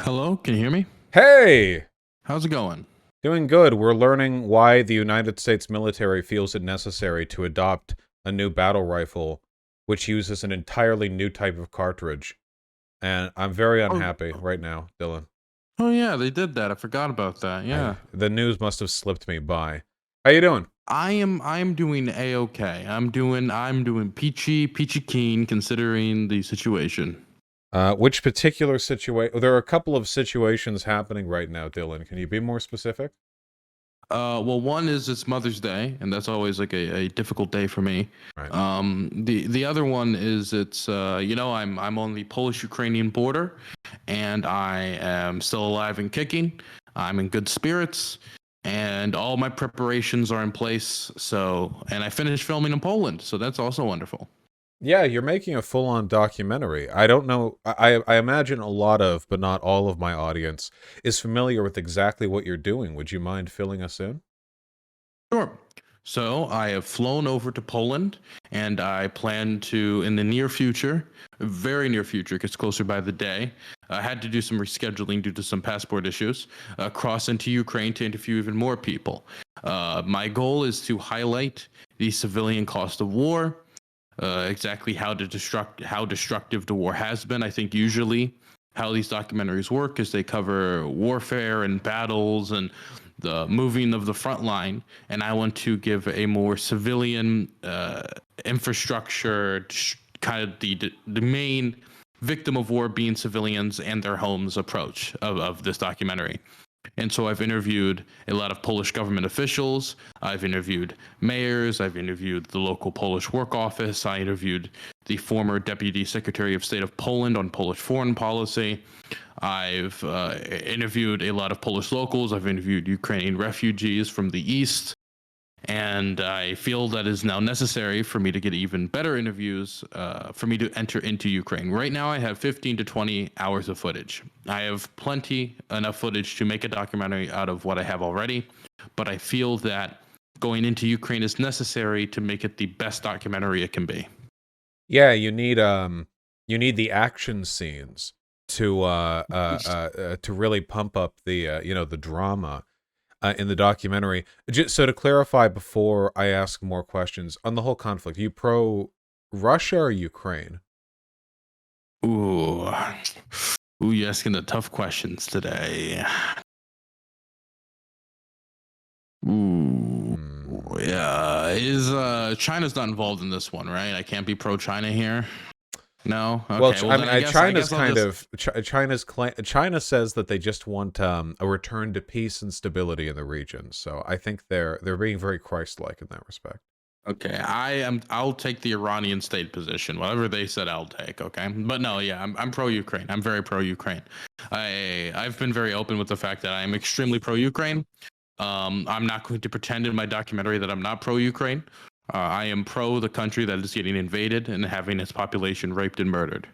Hello, can you hear me? Hey! How's it going? Doing good. We're learning why the United States military feels it necessary to adopt a new battle rifle, which uses an entirely new type of cartridge. And I'm very Oh, unhappy right now, Dylan. oh yeah, they did that. I forgot about that. Yeah. The news must have slipped me by. How you doing? I am doing a-okay. I'm doing peachy keen considering the situation. Which particular situation? There are a couple of situations happening right now, Dylan. Can you be more specific? Well, one is it's Mother's Day, and that's always like a difficult day for me. Right. The other one is I'm on the Polish-Ukrainian border, and I am still alive and kicking. I'm in good spirits, and all my preparations are in place. And I finished filming in Poland, so that's also wonderful. Yeah, you're making a full-on documentary. I don't know. I imagine a lot of, but not all of my audience is familiar with exactly what you're doing. Would you mind filling us in? Sure. So I have flown over to Poland, and I plan to, in the near future, very near future, gets closer by the day. I had to do some rescheduling due to some passport issues. Cross into Ukraine to interview even more people. My goal is to highlight the civilian cost of war, exactly how destructive the war has been. I think usually how these documentaries work is they cover warfare and battles and the moving of the front line, and I want to give a more civilian infrastructure, kind of the main victim of war being civilians and their homes approach of this documentary. And so I've interviewed a lot of Polish government officials. I've interviewed mayors. I've interviewed the local Polish work office. I interviewed the former Deputy Secretary of State of Poland on Polish foreign policy. I've interviewed a lot of Polish locals. I've interviewed Ukrainian refugees from the East. And I feel that is now necessary for me to get even better interviews for me to enter into Ukraine. Right now, I have 15 to 20 hours of footage. I have enough footage to make a documentary out of what I have already, but I feel that going into Ukraine is necessary to make it the best documentary it can be. Yeah, you need the action scenes to really pump up the the drama in the documentary. Just so to clarify, before I ask more questions on the whole conflict, you pro Russia or Ukraine? Ooh, ooh, you're asking the tough questions today. Ooh, Hmm. yeah. Is China's not involved in this one, right? I can't be pro China here. No. Well, Okay. Well, then I China's guess I'll kind just. of China says that they just want a return to peace and stability in the region. So I think they're being very Christ-like in that respect. Okay. I'll take the Iranian state position. Whatever they said, I'll take. Okay. But no, yeah, I'm pro Ukraine. I'm very pro Ukraine. I've been very open with the fact that I'm extremely pro Ukraine. I'm not going to pretend in my documentary that I'm not pro Ukraine. I am pro the country that is getting invaded and having its population raped and murdered.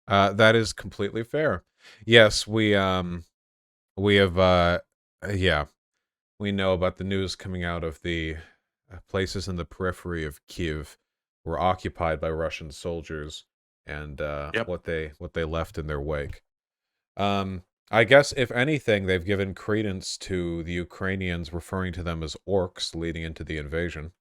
That is completely fair. Yes, we have yeah, we know about the news coming out of the places in the periphery of Kiev were occupied by Russian soldiers and Yep. what they left in their wake. I guess if anything, they've given credence to the Ukrainians referring to them as orcs leading into the invasion.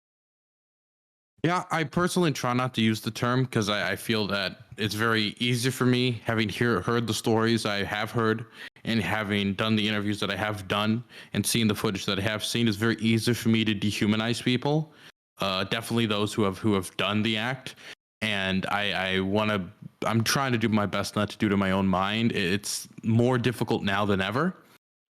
Yeah, I personally try not to use the term because I feel that it's very easy for me, having heard the stories I have heard and having done the interviews that I have done and seen the footage that I have seen, it's very easy for me to dehumanize people. Definitely those who have done the act, and I want to. I'm trying to do my best not to do to my own mind. It's more difficult now than ever.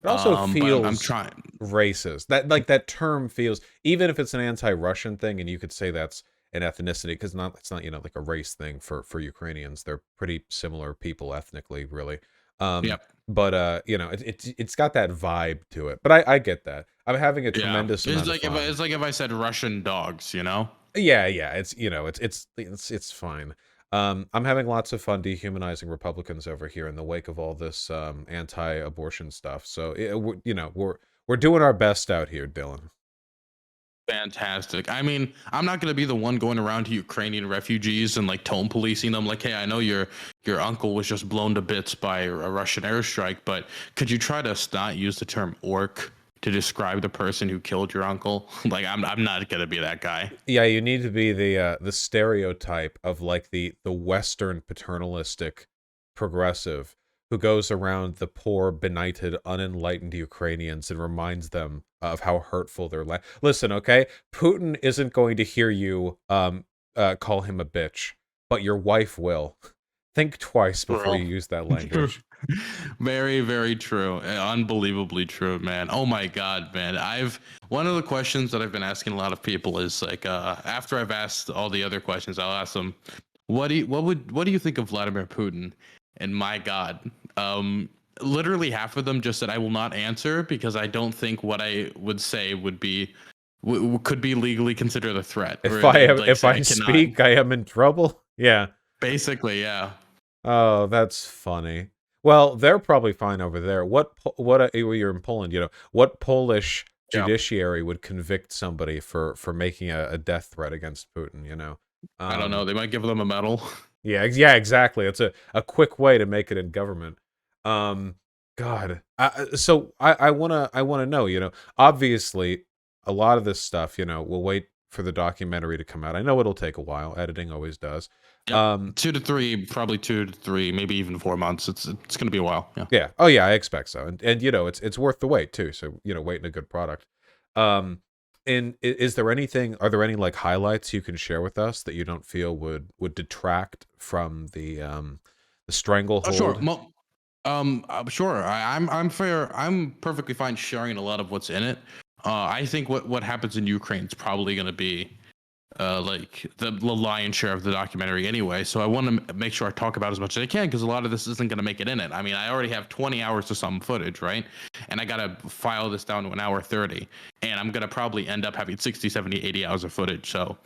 It also But I'm feels trying. racist. That term feels, even if it's an anti-Russian thing, and you could say that's an ethnicity, because it's not like a race thing for Ukrainians. They're pretty similar people ethnically, really. Yep. But it's got that vibe to it. But I get that. I'm having a Yeah. tremendous It's amount of like if fun. it's like if I said Russian dogs, you know. Yeah, it's it's fine. I'm having lots of fun dehumanizing Republicans over here in the wake of all this anti-abortion stuff. So we're doing our best out here, Dylan. Fantastic. I mean, I'm not gonna be the one going around to Ukrainian refugees and like tone policing them. Like, hey, I know your uncle was just blown to bits by a Russian airstrike, but could you try to not use the term orc to describe the person who killed your uncle? Like, I'm not gonna be that guy. Yeah, you need to be the stereotype of like the Western paternalistic progressive who goes around the poor, benighted, unenlightened Ukrainians and reminds them of how hurtful their life. Listen, okay, Putin isn't going to hear you call him a bitch, but your wife will. Think twice before Bro. you use that language. Very, very true. Unbelievably true, man. Oh my God, man. One of the questions that I've been asking a lot of people is like, after I've asked all the other questions, I'll ask them, what do you think of Vladimir Putin? And my God, literally half of them just said I will not answer because I don't think what I would say could be legally considered a threat. If Or I they'd, am, like, if say I cannot. speak, I am in trouble. Yeah. Basically, yeah. Oh, that's funny. Well, they're probably fine over there. You're in Poland, what Polish Yeah. judiciary would convict somebody for making a death threat against Putin, I don't know. They might give them a medal. Yeah, exactly. It's a quick way to make it in government. God. So I wanna know, obviously a lot of this stuff, we'll wait for the documentary to come out. I know it'll take a while. Editing always does. Yep. 2 to 3, maybe even 4 months. It's gonna be a while. Yeah. Yeah. Oh yeah, I expect so. And it's worth the wait too. So, waiting a good product. And is there anything, are there any like highlights you can share with us that you don't feel would detract from the stranglehold? Sure. Sure. I'm fair. I'm perfectly fine sharing a lot of what's in it. I think what happens in Ukraine is probably going to be like the lion's share of the documentary anyway. So I want to make sure I talk about as much as I can because a lot of this isn't going to make it in it. I mean, I already have 20 hours of some footage, right? And I got to file this down to an hour 30. And I'm going to probably end up having 60, 70, 80 hours of footage. So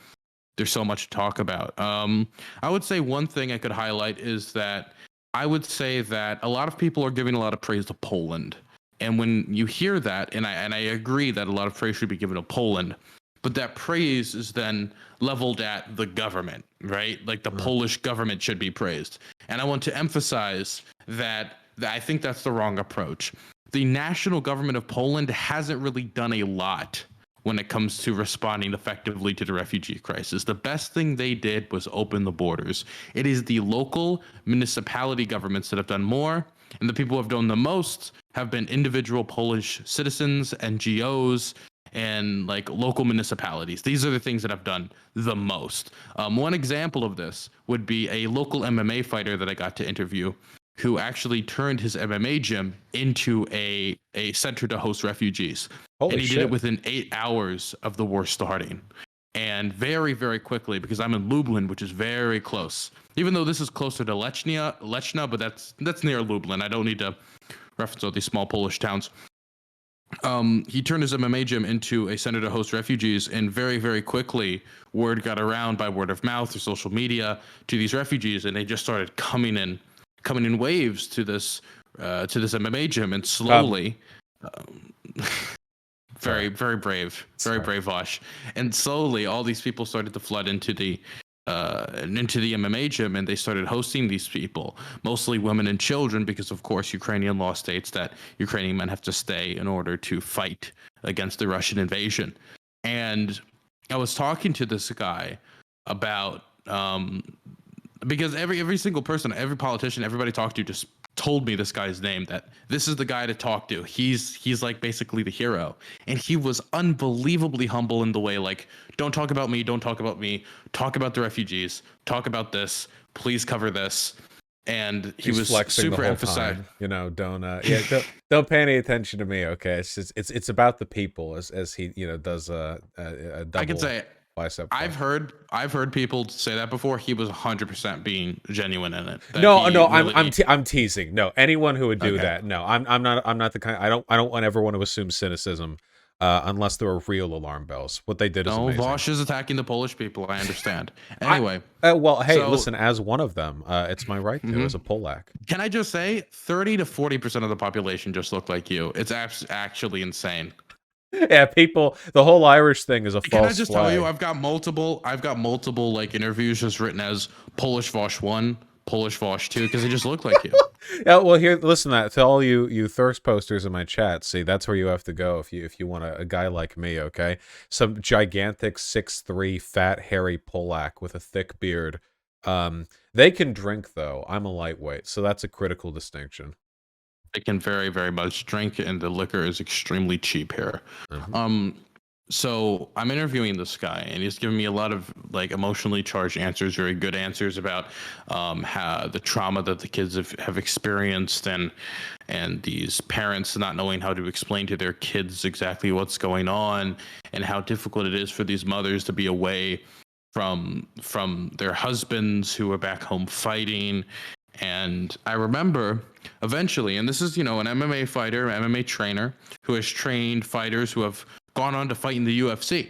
there's so much to talk about. I would say one thing I could highlight is that I would say that a lot of people are giving a lot of praise to Poland. And when you hear that, and I agree that a lot of praise should be given to Poland, but that praise is then leveled at the government, right? Like the Polish government should be praised. And I want to emphasize that I think that's the wrong approach. The national government of Poland hasn't really done a lot when it comes to responding effectively to the refugee crisis. The best thing they did was open the borders. It is the local municipality governments that have done more, and the people who have done the most have been individual Polish citizens, NGOs, and like local municipalities. These are the things that have done the most. One example of this would be a local MMA fighter that I got to interview who actually turned his MMA gym into a center to host refugees. Holy and he shit. did it within 8 hours of the war starting. And very, very quickly, because I'm in Lublin, which is very close. Even though this is closer to Lechna, but that's near Lublin. I don't need to reference all these small Polish towns. He turned his MMA gym into a center to host refugees, and very, very quickly, word got around by word of mouth or social media to these refugees, and they just started coming in waves to this MMA gym, and slowly, very, very brave, Vosh, and slowly, all these people started to flood into the MMA gym, and they started hosting these people, mostly women and children, because of course Ukrainian law states that Ukrainian men have to stay in order to fight against the Russian invasion. And I was talking to this guy about because every single person, every politician, everybody talked to just told me this guy's name, that this is the guy to talk to. He's like basically the hero. And he was unbelievably humble in the way, like, don't talk about me, talk about the refugees, talk about this, please cover this. And he was super emphasized. Don't pay any attention to me, okay? It's about the people, as he does a double. I can say bicep. I've heard people say that before. He was 100% being genuine in it. No, I'm teasing. No, anyone who would do that. No, I'm not the kind. I don't ever want to assume cynicism, unless there are real alarm bells. What they did is amazing. Vosh is attacking the Polish people. I understand. Anyway, well, hey, listen. As one of them, it's my right to as a Polak. Can I just say, 30 to 40% of the population just look like you? It's actually insane. Yeah, people, the whole Irish thing is a Can I false just tell you, flag. I've got multiple like interviews just written as Polish Vosh 1, Polish Vosh 2, because they just look like you. Yeah, well, here, listen to all you thirst posters in my chat. See, that's where you have to go if you want a guy like me. Okay, some gigantic 6'3" fat hairy Polak with a thick beard. They can drink though. I'm a lightweight, so that's a critical distinction. They can very, very much drink, and the liquor is extremely cheap here. Mhm. So I'm interviewing this guy, and he's giving me a lot of like emotionally charged answers, very good answers about how the trauma that the kids have experienced, and these parents not knowing how to explain to their kids exactly what's going on, and how difficult it is for these mothers to be away from their husbands who are back home fighting. And I remember eventually, and this is, you know, an MMA fighter, MMA trainer who has trained fighters who have gone on to fight in the UFC.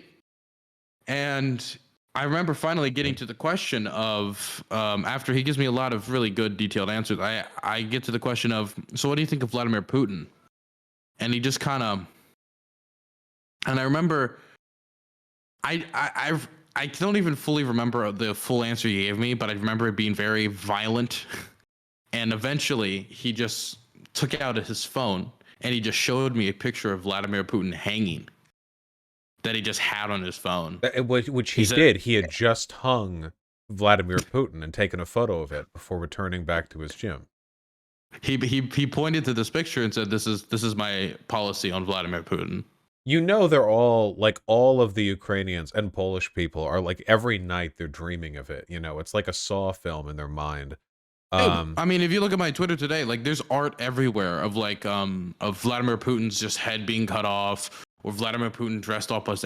And I remember finally getting to the question of, after he gives me a lot of really good detailed answers, I get to the question of, so what do you think of Vladimir Putin? And he just kind of, and I remember, I don't even fully remember the full answer he gave me, but I remember it being very violent. And eventually he just took out his phone and he just showed me a picture of Vladimir Putin hanging that he just had on his phone. Which he He said, did. He had just hung Vladimir Putin and taken a photo of it before returning back to his gym. he pointed to this picture and said, this is my policy on Vladimir Putin. You know, they're all like, all of the Ukrainians and Polish people are like, every night they're dreaming of it. You know, it's like a Saw film in their mind. Dude, I mean, if you look at my Twitter today, like there's art everywhere of like of Vladimir Putin's just head being cut off, or Vladimir Putin dressed up as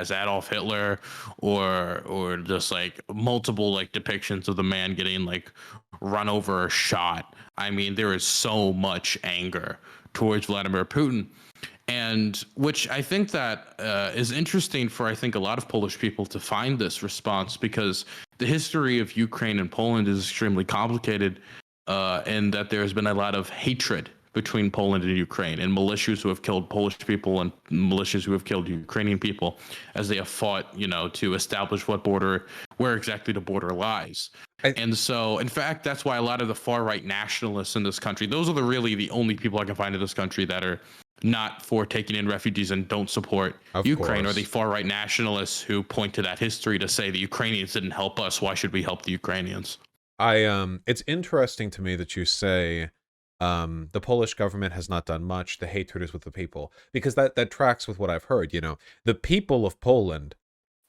Adolf Hitler, or just like multiple like depictions of the man getting like run over or shot. I mean, there is so much anger towards Vladimir Putin, and which I think that is interesting for, I think, a lot of Polish people to find this response, because the history of Ukraine and Poland is extremely complicated, and that there has been a lot of hatred between Poland and Ukraine, and militias who have killed Polish people and militias who have killed Ukrainian people as they have fought, you know, to establish where exactly the border lies. And so, in fact, that's why a lot of the far right nationalists in this country, those are really the only people I can find in this country that are not for taking in refugees and don't support Ukraine, or the far right nationalists who point to that history to say the Ukrainians didn't help us. Why should we help the Ukrainians? It's interesting to me that you say the Polish government has not done much. The hatred is with the people, because that tracks with what I've heard. You know, the people of Poland,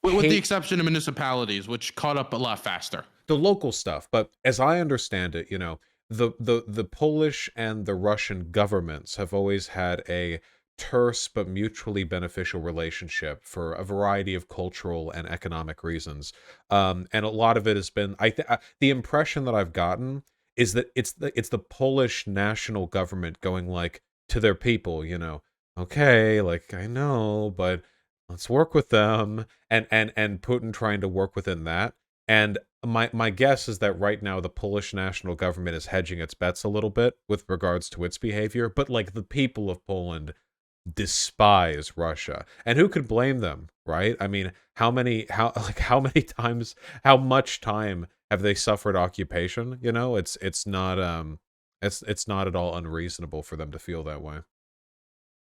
With the exception of municipalities, which caught up a lot faster. The local stuff, but as I understand it, you know, the Polish and the Russian governments have always had a terse but mutually beneficial relationship for a variety of cultural and economic reasons. And a lot of it has been, the impression that I've gotten is that it's the Polish national government going like to their people, you know, okay, like I know, but let's work with them, and Putin trying to work within that. And my guess is that right now the Polish national government is hedging its bets a little bit with regards to its behavior, but like the people of Poland despise Russia. And who could blame them, right? I mean, how much time have they suffered occupation? You know, it's not at all unreasonable for them to feel that way.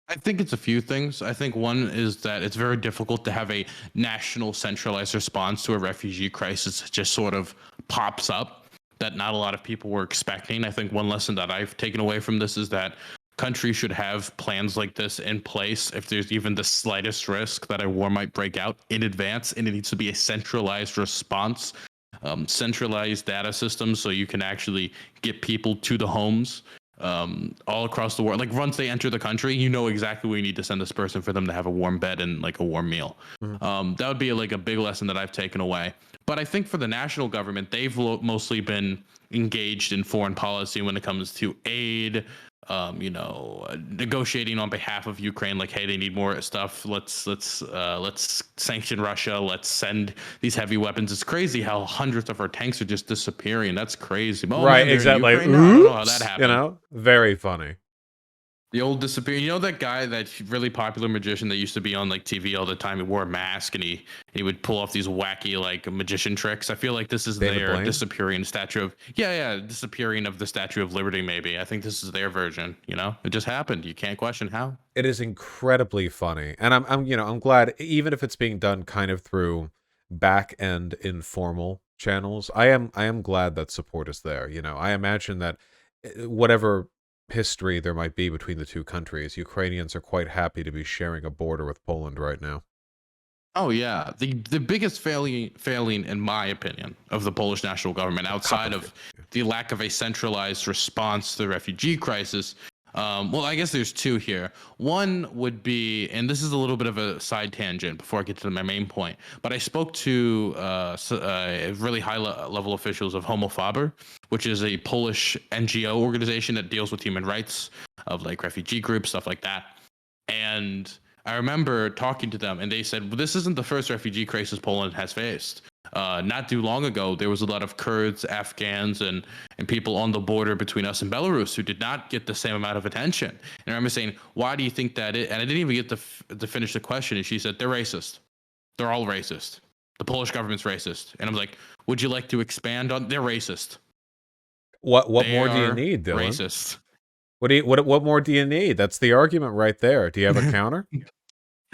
I think it's a few things. I think one is that it's very difficult to have a national centralized response to a refugee crisis that just sort of pops up, that not a lot of people were expecting. I think one lesson that I've taken away from this is that countries should have plans like this in place if there's even the slightest risk that a war might break out in advance, and it needs to be a centralized response, centralized data systems, so you can actually get people to the homes all across the world. Like once they enter the country, you know exactly where you need to send this person for them to have a warm bed and like a warm meal. That would be like a big lesson that I've taken away. But I think for the national government, they've mostly been engaged in foreign policy when it comes to aid, negotiating on behalf of Ukraine, like, hey, they need more stuff. Let's sanction Russia. Let's send these heavy weapons. It's crazy how hundreds of our tanks are just disappearing. That's crazy. Oh, right, man, exactly. Like, I don't know how that happened. You know, very funny. The old disappear. You know that guy, that really popular magician that used to be on like TV all the time. He wore a mask and he would pull off these wacky like magician tricks. I feel like this is David their Blaine? disappearing statue of disappearing of the Statue of Liberty. Maybe I think this is their version. You know, it just happened. You can't question how. It is incredibly funny, and I'm glad, even if it's being done kind of through back end informal channels. I am glad that support is there. I imagine that whatever history there might be between the two countries, Ukrainians are quite happy to be sharing a border with Poland right now. Oh yeah, the biggest failing in my opinion of the Polish national government, outside of the lack of a centralized response to the refugee crisis. Well, I guess there's two here. One would be, and this is a little bit of a side tangent before I get to my main point, but I spoke to really high level officials of Homofaber, which is a Polish NGO organization that deals with human rights of like refugee groups, stuff like that. And I remember talking to them, and they said, well, this isn't the first refugee crisis Poland has faced. Not too long ago, there was a lot of Kurds, Afghans, and people on the border between us and Belarus who did not get the same amount of attention. And I remember saying, why do you think that is? And I didn't even get to finish the question. And she said, they're racist. They're all racist. The Polish government's racist. And I'm like, would you like to expand on? They're racist. What more do you need, Dylan? Racist. What more do you need? That's the argument right there. Do you have a counter?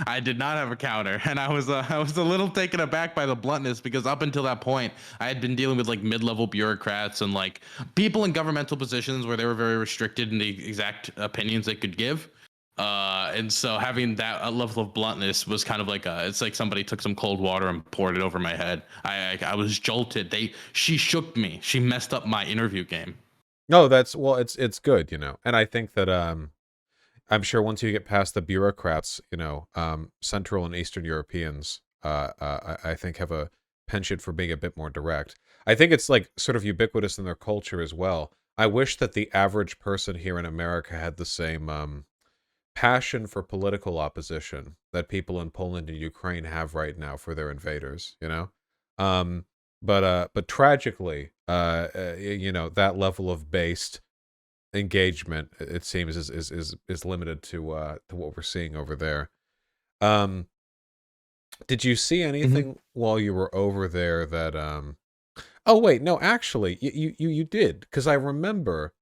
I did not have a counter, and I was a little taken aback by the bluntness, because up until that point, I had been dealing with like mid-level bureaucrats and like people in governmental positions where they were very restricted in the exact opinions they could give. And so having that level of bluntness was kind of like it's like somebody took some cold water and poured it over my head. I was jolted. She shook me. She messed up my interview game. No, it's good, and I think that I'm sure once you get past the bureaucrats, Central and Eastern Europeans, I think have a penchant for being a bit more direct. I think it's like sort of ubiquitous in their culture as well. I wish that the average person here in America had the same passion for political opposition that people in Poland and Ukraine have right now for their invaders. But tragically, that level of based engagement, it seems, is limited to what we're seeing over there. Did you see anything while you were over there that oh wait, no, actually you did, because I remember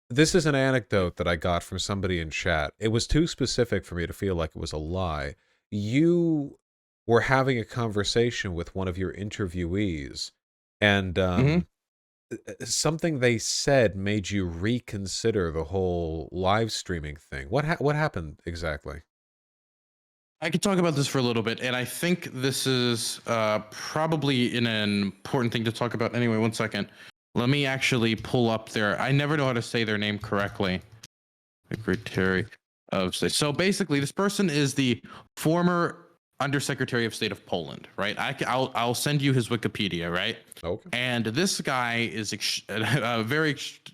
this is an anecdote that I got from somebody in chat. It was too specific for me to feel like it was a lie. You were having a conversation with one of your interviewees, and something they said made you reconsider the whole live streaming thing. What happened exactly? I could talk about this for a little bit, and I think this is probably an important thing to talk about. Anyway, one second. Let me actually pull up I never know how to say their name correctly. Secretary of State. So basically, this person is the former Undersecretary of State of Poland, right? I'll send you his Wikipedia, right? Okay. And this guy is a very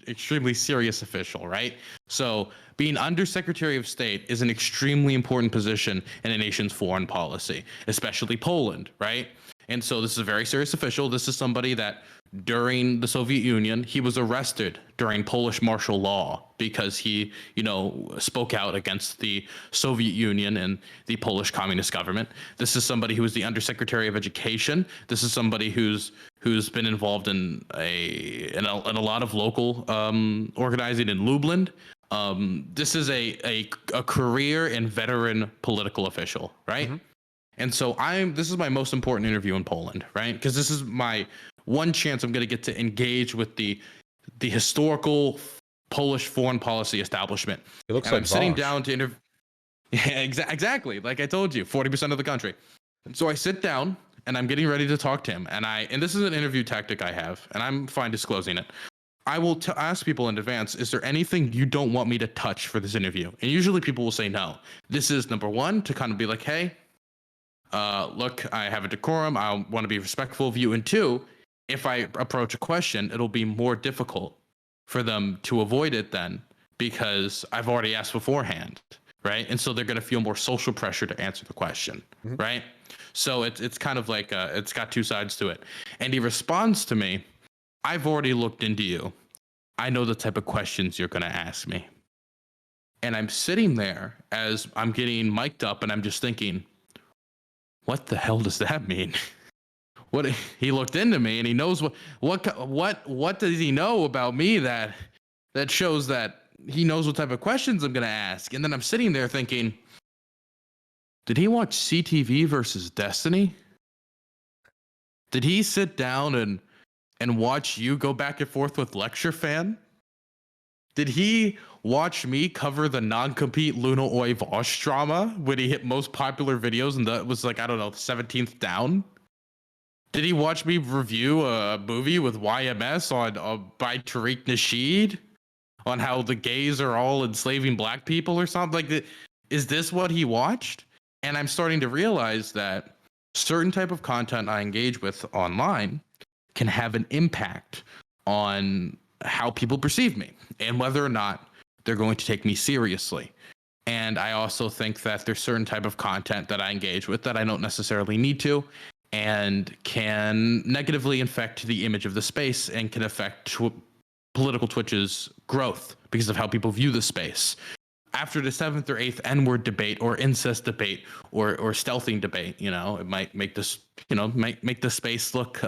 extremely serious official, right? So being Undersecretary of State is an extremely important position in a nation's foreign policy, especially Poland, right? And so this is a very serious official. This is somebody that during the Soviet Union, he was arrested during Polish martial law because he, spoke out against the Soviet Union and the Polish communist government. This is somebody who is the Undersecretary of Education. This is somebody who's been involved in a lot of local organizing in Lublin. This is a career and veteran political official, right? Mm-hmm. And so this is my most important interview in Poland, right? Because this is my one chance I'm going to get to engage with the historical Polish foreign policy establishment. It looks like I'm sitting down to interview. Yeah, exactly. Like I told you, 40% of the country. So I sit down and I'm getting ready to talk to him. And this is an interview tactic I have, and I'm fine disclosing it. I will ask people in advance, is there anything you don't want me to touch for this interview? And usually people will say no. This is number one, to kind of be like, hey, look, I have a decorum. I want to be respectful of you. And two, if I approach a question, it'll be more difficult for them to avoid it then, because I've already asked beforehand, right? And so they're going to feel more social pressure to answer the question, right? So it's kind of like it's got two sides to it. And he responds to me, I've already looked into you. I know the type of questions you're going to ask me. And I'm sitting there as I'm getting mic'd up, and I'm just thinking, what the hell does that mean? What he looked into me, and he knows what does he know about me that shows that he knows what type of questions I'm gonna ask. And then I'm sitting there thinking, did he watch CTV versus Destiny? Did he sit down and watch you go back and forth with Lecture Fan? Did he watch me cover the non-compete Luna Oi Vosh drama when he hit most popular videos and that was like, I don't know, 17th down? Did he watch me review a movie with YMS on by Tariq Nasheed on how the gays are all enslaving black people or something like that? Is this what he watched? And I'm starting to realize that certain type of content I engage with online can have an impact on how people perceive me and whether or not they're going to take me seriously. And I also think that there's certain type of content that I engage with that I don't necessarily need to, and can negatively affect the image of the space and can affect political Twitch's growth because of how people view the space. After the 7th or 8th N-word debate or incest debate or stealthing debate, it might make this, make the space look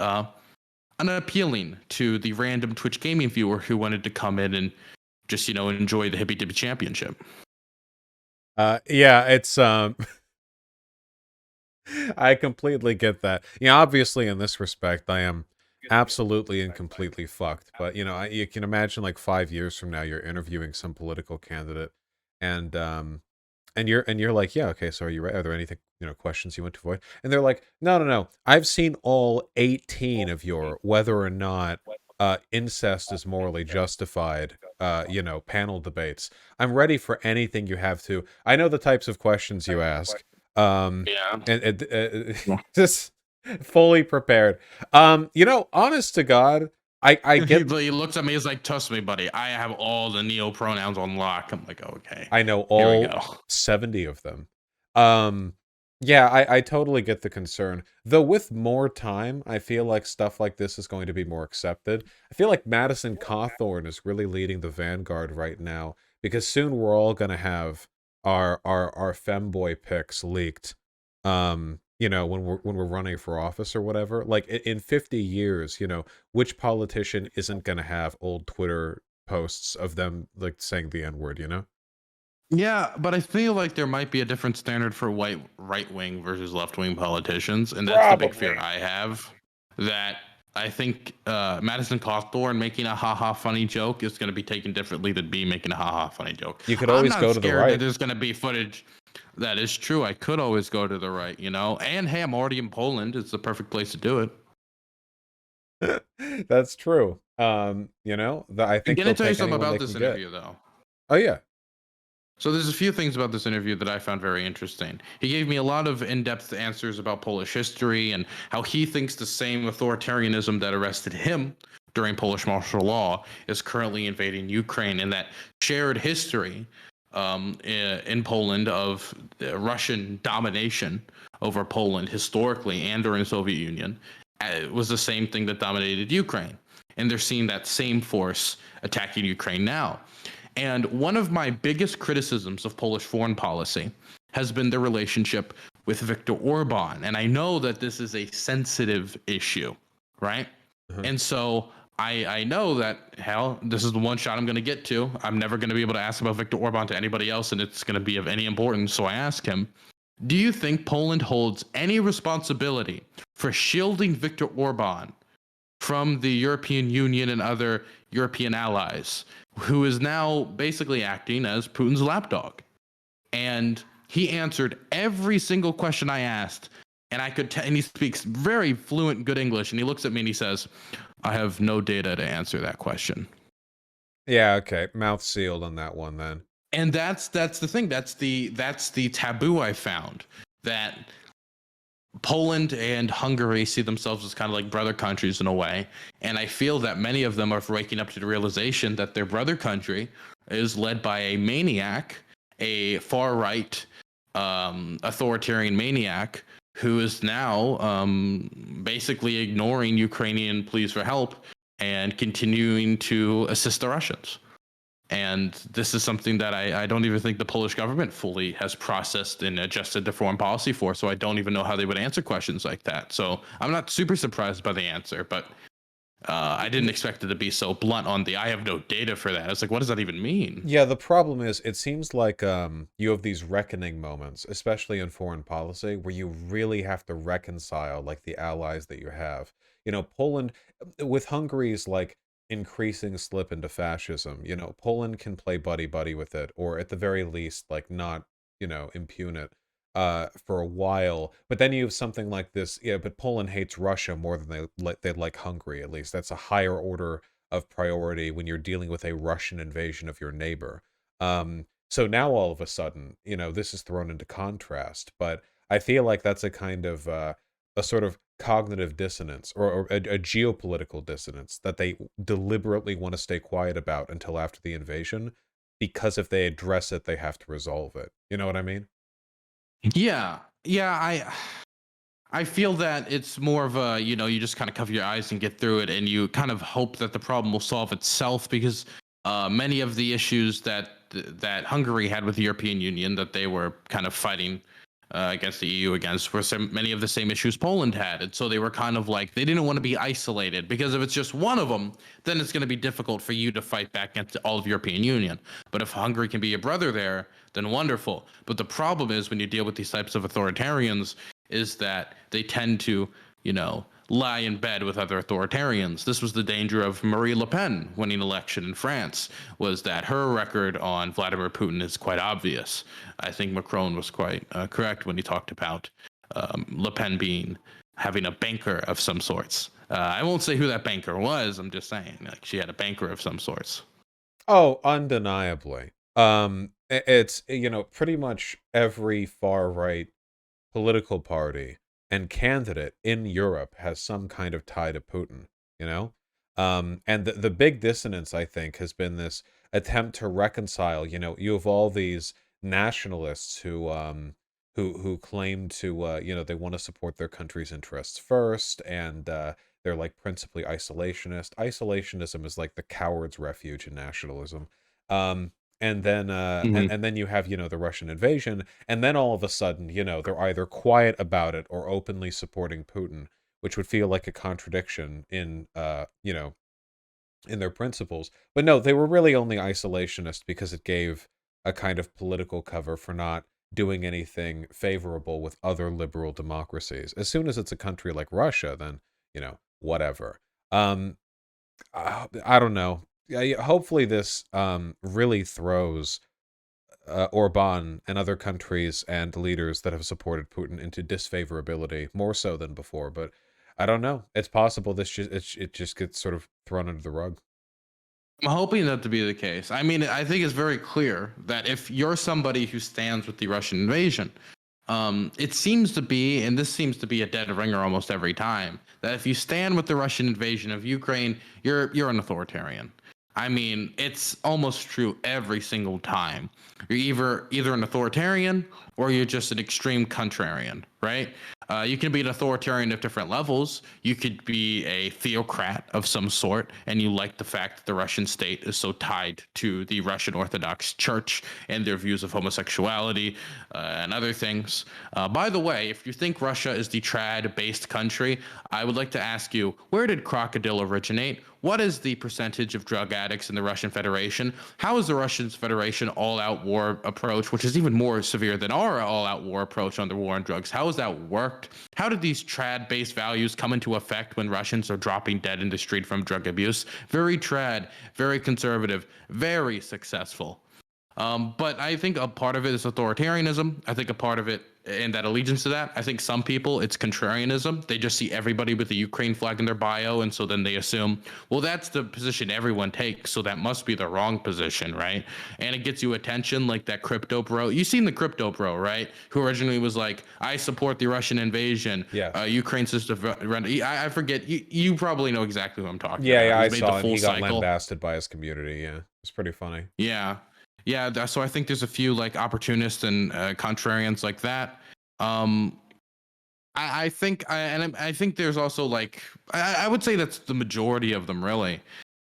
unappealing to the random Twitch gaming viewer who wanted to come in and just, enjoy the hippy dippy championship. Yeah, it's I completely get that. Obviously in this respect, I am absolutely and completely fucked. But you can imagine like 5 years from now, you're interviewing some political candidate, and you're like, yeah, okay, so are you right? Are there anything questions you want to avoid? And they're like, no, I've seen all 18 of your whether or not incest is morally justified panel debates. I'm ready for anything you have to. I know the types of questions you ask. Yeah. And just fully prepared. Honest to God, I get. He looks at me, he's like, trust me, buddy, I have all the neo pronouns on lock. I'm like, okay. I know all 70 of them. Yeah, I totally get the concern. Though with more time, I feel like stuff like this is going to be more accepted. I feel like Madison Cawthorn is really leading the vanguard right now, because soon we're all going to have our femboy pics leaked. When we're running for office or whatever. Like in 50 years, which politician isn't going to have old Twitter posts of them like saying the N-word, Yeah, but I feel like there might be a different standard for right-wing versus left-wing politicians, and that's the big fear I have. That I think Madison Cawthorn making a haha funny joke is going to be taken differently than me making a haha funny joke. You could always go to the right. That there's going to be footage. That is true. I could always go to the right, And hey, I'm already in Poland. It's the perfect place to do it. That's true. I think I'm gonna tell you something about this interview, though. Oh yeah. So there's a few things about this interview that I found very interesting. He gave me a lot of in-depth answers about Polish history and how he thinks the same authoritarianism that arrested him during Polish martial law is currently invading Ukraine, and that shared history in Poland of Russian domination over Poland historically and during the Soviet Union was the same thing that dominated Ukraine. And they're seeing that same force attacking Ukraine now. And one of my biggest criticisms of Polish foreign policy has been the relationship with Viktor Orban. And I know that this is a sensitive issue, right? And so I know that, hell, this is the one shot I'm going to get to. I'm never going to be able to ask about Viktor Orban to anybody else, and it's going to be of any importance. So I ask him, do you think Poland holds any responsibility for shielding Viktor Orban from the European Union and other European allies, who is now basically acting as Putin's lapdog? And he answered every single question I asked, and and he speaks very fluent, good English, and he looks at me and he says, I have no data to answer that question. Yeah, okay. Mouth sealed on that one then. And that's the thing. That's the taboo I found, that Poland and Hungary see themselves as kind of like brother countries in a way. And I feel that many of them are waking up to the realization that their brother country is led by a maniac, a far right authoritarian maniac who is now basically ignoring Ukrainian pleas for help and continuing to assist the Russians. And this is something that I don't even think the Polish government fully has processed and adjusted their foreign policy for. So I don't even know how they would answer questions like that. So I'm not super surprised by the answer, but I didn't expect it to be so blunt on the I have no data for that. It's like, what does that even mean? Yeah, the problem is it seems like you have these reckoning moments, especially in foreign policy, where you really have to reconcile like the allies that you have. You know, Poland with Hungary's like increasing slip into fascism, you know, Poland can play buddy buddy with it, or at the very least, like not, you know, impugn it for a while. But then you have something like this, yeah, but Poland hates Russia more than they like Hungary, at least. That's a higher order of priority when you're dealing with a Russian invasion of your neighbor. So now all of a sudden, you know, this is thrown into contrast. But I feel like that's a kind of a sort of cognitive dissonance or a geopolitical dissonance that they deliberately want to stay quiet about until after the invasion, because if they address it, they have to resolve it. You know what I mean? Yeah, yeah. I feel that it's more of a, you know, you just kind of cover your eyes and get through it, and you kind of hope that the problem will solve itself because many of the issues that Hungary had with the European Union that they were kind of fighting against the EU against were many of the same issues Poland had, and so they were kind of like they didn't want to be isolated because if it's just one of them, then it's going to be difficult for you to fight back against all of European Union. But if Hungary can be a brother there, then wonderful. But the problem is when you deal with these types of authoritarians is that they tend to, you know, lie in bed with other authoritarians. This was the danger of Marie Le Pen winning election in France, was that her record on Vladimir Putin is quite obvious. I think Macron was quite correct when he talked about Le Pen having a banker of some sorts. I won't say who that banker was. I'm just saying, like, she had a banker of some sorts. Oh, undeniably. It's, you know, pretty much every far right political party and candidate in Europe has some kind of tie to Putin, you know? And the big dissonance, I think, has been this attempt to reconcile, you know, you have all these nationalists who claim to you know, they want to support their country's interests first, and they're like principally isolationist. Isolationism is like the coward's refuge in nationalism. And then Hmm. and then you have, you know, the Russian invasion, and then all of a sudden, you know, they're either quiet about it or openly supporting Putin, which would feel like a contradiction in you know, in their principles. But no, they were really only isolationist because it gave a kind of political cover for not doing anything favorable with other liberal democracies. As soon as it's a country like Russia, then, you know, whatever. Um I don't know. Yeah, hopefully this really throws Orban and other countries and leaders that have supported Putin into disfavorability more so than before. But I don't know. It's possible it just gets sort of thrown under the rug. I'm hoping that to be the case. I mean, I think it's very clear that if you're somebody who stands with the Russian invasion, it seems to be, and this seems to be a dead ringer almost every time, that if you stand with the Russian invasion of Ukraine, you're an authoritarian. I mean, it's almost true every single time. You're either an authoritarian or you're just an extreme contrarian, right? You can be an authoritarian of different levels. You could be a theocrat of some sort, and you like the fact that the Russian state is so tied to the Russian Orthodox Church and their views of homosexuality and other things. By the way, if you think Russia is the trad-based country, I would like to ask you, where did crocodile originate? What is the percentage of drug addicts in the Russian Federation? How is the Russian Federation all-out war approach, which is even more severe than our all-out war approach on the war on drugs? How has that worked? How did these trad-based values come into effect when Russians are dropping dead in the street from drug abuse? Very trad, very conservative, very successful. But I think a part of it is authoritarianism. I think a part of it and that allegiance to that. I think some people it's contrarianism. They just see everybody with the Ukraine flag in their bio, and so then they assume, well, that's the position everyone takes, so that must be the wrong position, right? And it gets you attention, like that crypto bro. You've seen the crypto bro, right? Who originally was like, I support the Russian invasion. Yes. Ukraine system. I forget. You probably know exactly who I'm talking Yeah, about. yeah, I He's made the saw him. full He got cycle. lambasted by his community. Yeah, it's pretty funny. Yeah, yeah. So I think there's a few like opportunists and contrarians like that. Um, I think, and I think there's also like I would say that's the majority of them really.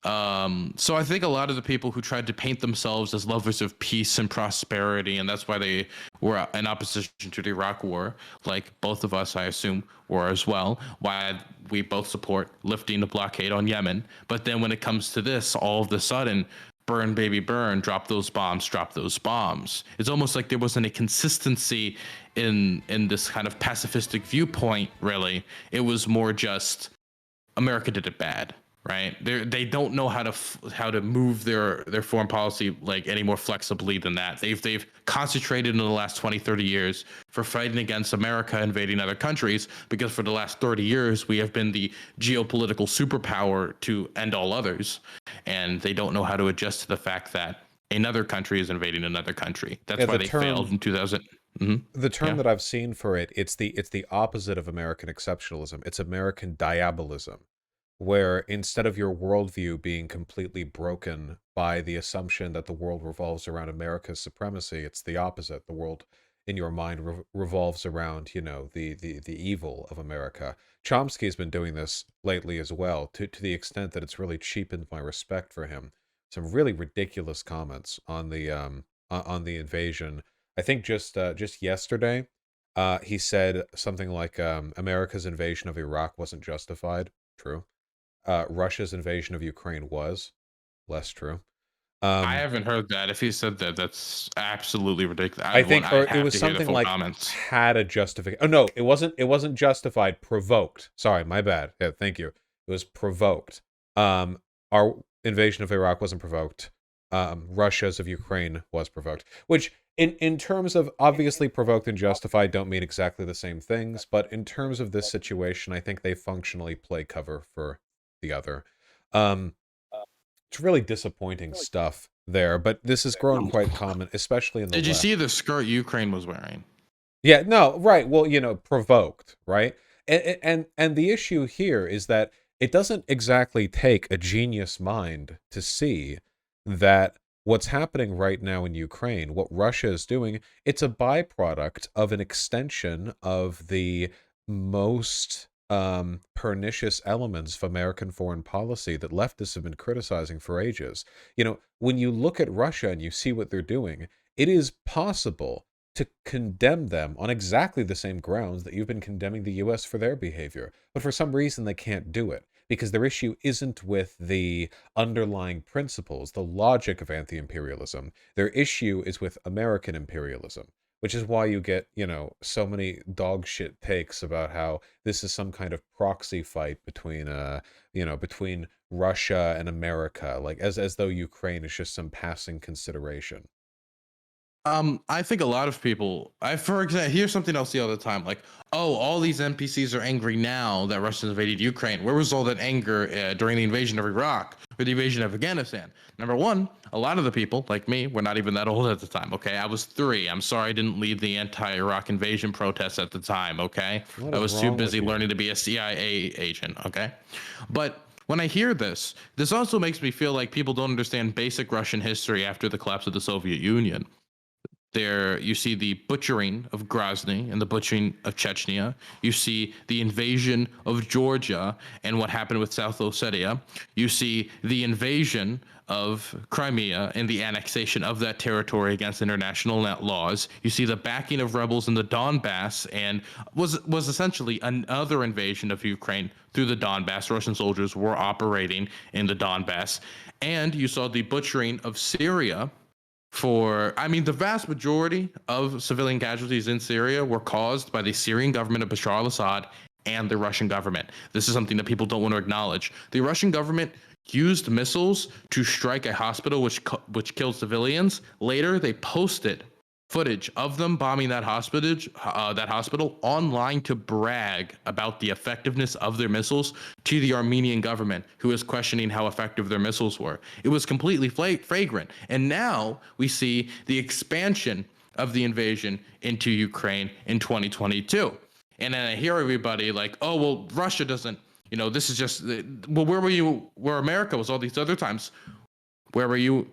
So I think a lot of the people who tried to paint themselves as lovers of peace and prosperity, and that's why they were in opposition to the Iraq War, like both of us, I assume, were as well, why we both support lifting the blockade on Yemen. But then when it comes to this, all of a sudden, burn, baby, burn, drop those bombs, drop those bombs. It's almost like there wasn't a consistency in this kind of pacifistic viewpoint, really. It was more just America did it bad, right? They don't know how to move their foreign policy like any more flexibly than that. They've concentrated in the last 20, 30 years for fighting against America invading other countries, because for the last 30 years we have been the geopolitical superpower to end all others, and they don't know how to adjust to the fact that another country is invading another country. That's why they failed in 2000. The term that I've seen for it, it's the opposite of American exceptionalism. It's American diabolism, where instead of your worldview being completely broken by the assumption that the world revolves around America's supremacy, it's the opposite. The world in your mind revolves around, the evil of America. Chomsky's been doing this lately as well, to the extent that it's really cheapened my respect for him. Some really ridiculous comments on the invasion. I think just yesterday, he said something like America's invasion of Iraq wasn't justified. True. Russia's invasion of Ukraine was. Less true. I haven't heard that. If he said that, that's absolutely ridiculous. I think, or it was something like comments. Had a justification. Oh no, it wasn't. It wasn't justified. Provoked. Sorry, my bad. Yeah, thank you. It was provoked. Our invasion of Iraq wasn't provoked. Russia's of Ukraine was provoked. Which, in terms of obviously provoked and justified, don't mean exactly the same things. But in terms of this situation, I think they functionally play cover for the other. It's really disappointing stuff there, but this has grown quite common, especially in the Did you left. see the skirt Ukraine was wearing? Yeah, no, right. Well, provoked, right? And the issue here is that it doesn't exactly take a genius mind to see that what's happening right now in Ukraine, what Russia is doing, it's a byproduct of an extension of the most pernicious elements of American foreign policy that leftists have been criticizing for ages. When you look at Russia and you see what they're doing, it is possible to condemn them on exactly the same grounds that you've been condemning the US for their behavior. But for some reason, they can't do it, because their issue isn't with the underlying principles, the logic of anti-imperialism. Their issue is with American imperialism, which is why you get, so many dog shit takes about how this is some kind of proxy fight between, between Russia and America, like as though Ukraine is just some passing consideration. I think a lot of people, for example, here's something I'll see all the time, like, oh, all these NPCs are angry now that Russia invaded Ukraine. Where was all that anger during the invasion of Iraq or the invasion of Afghanistan? Number one, a lot of the people, like me, were not even that old at the time, okay? I was 3. I'm sorry I didn't lead the anti-Iraq invasion protests at the time, okay? I was too busy learning to be a CIA agent, okay? But when I hear this also makes me feel like people don't understand basic Russian history after the collapse of the Soviet Union. There, you see the butchering of Grozny and the butchering of Chechnya. You see the invasion of Georgia and what happened with South Ossetia. You see the invasion of Crimea and the annexation of that territory against international laws. You see the backing of rebels in the Donbass, and was essentially another invasion of Ukraine through the Donbass. Russian soldiers were operating in the Donbass. And you saw the butchering of Syria. The vast majority of civilian casualties in Syria were caused by the Syrian government of Bashar al-Assad and the Russian government. This is something that people don't want to acknowledge. The Russian government used missiles to strike a hospital which killed civilians. Later, they posted footage of them bombing that hospital online to brag about the effectiveness of their missiles to the Armenian government, who is questioning how effective their missiles were. It was completely flagrant. And now we see the expansion of the invasion into Ukraine in 2022. And then I hear everybody like, oh, well, Russia doesn't, this is just, well, where were you, where America was all these other times? Where were you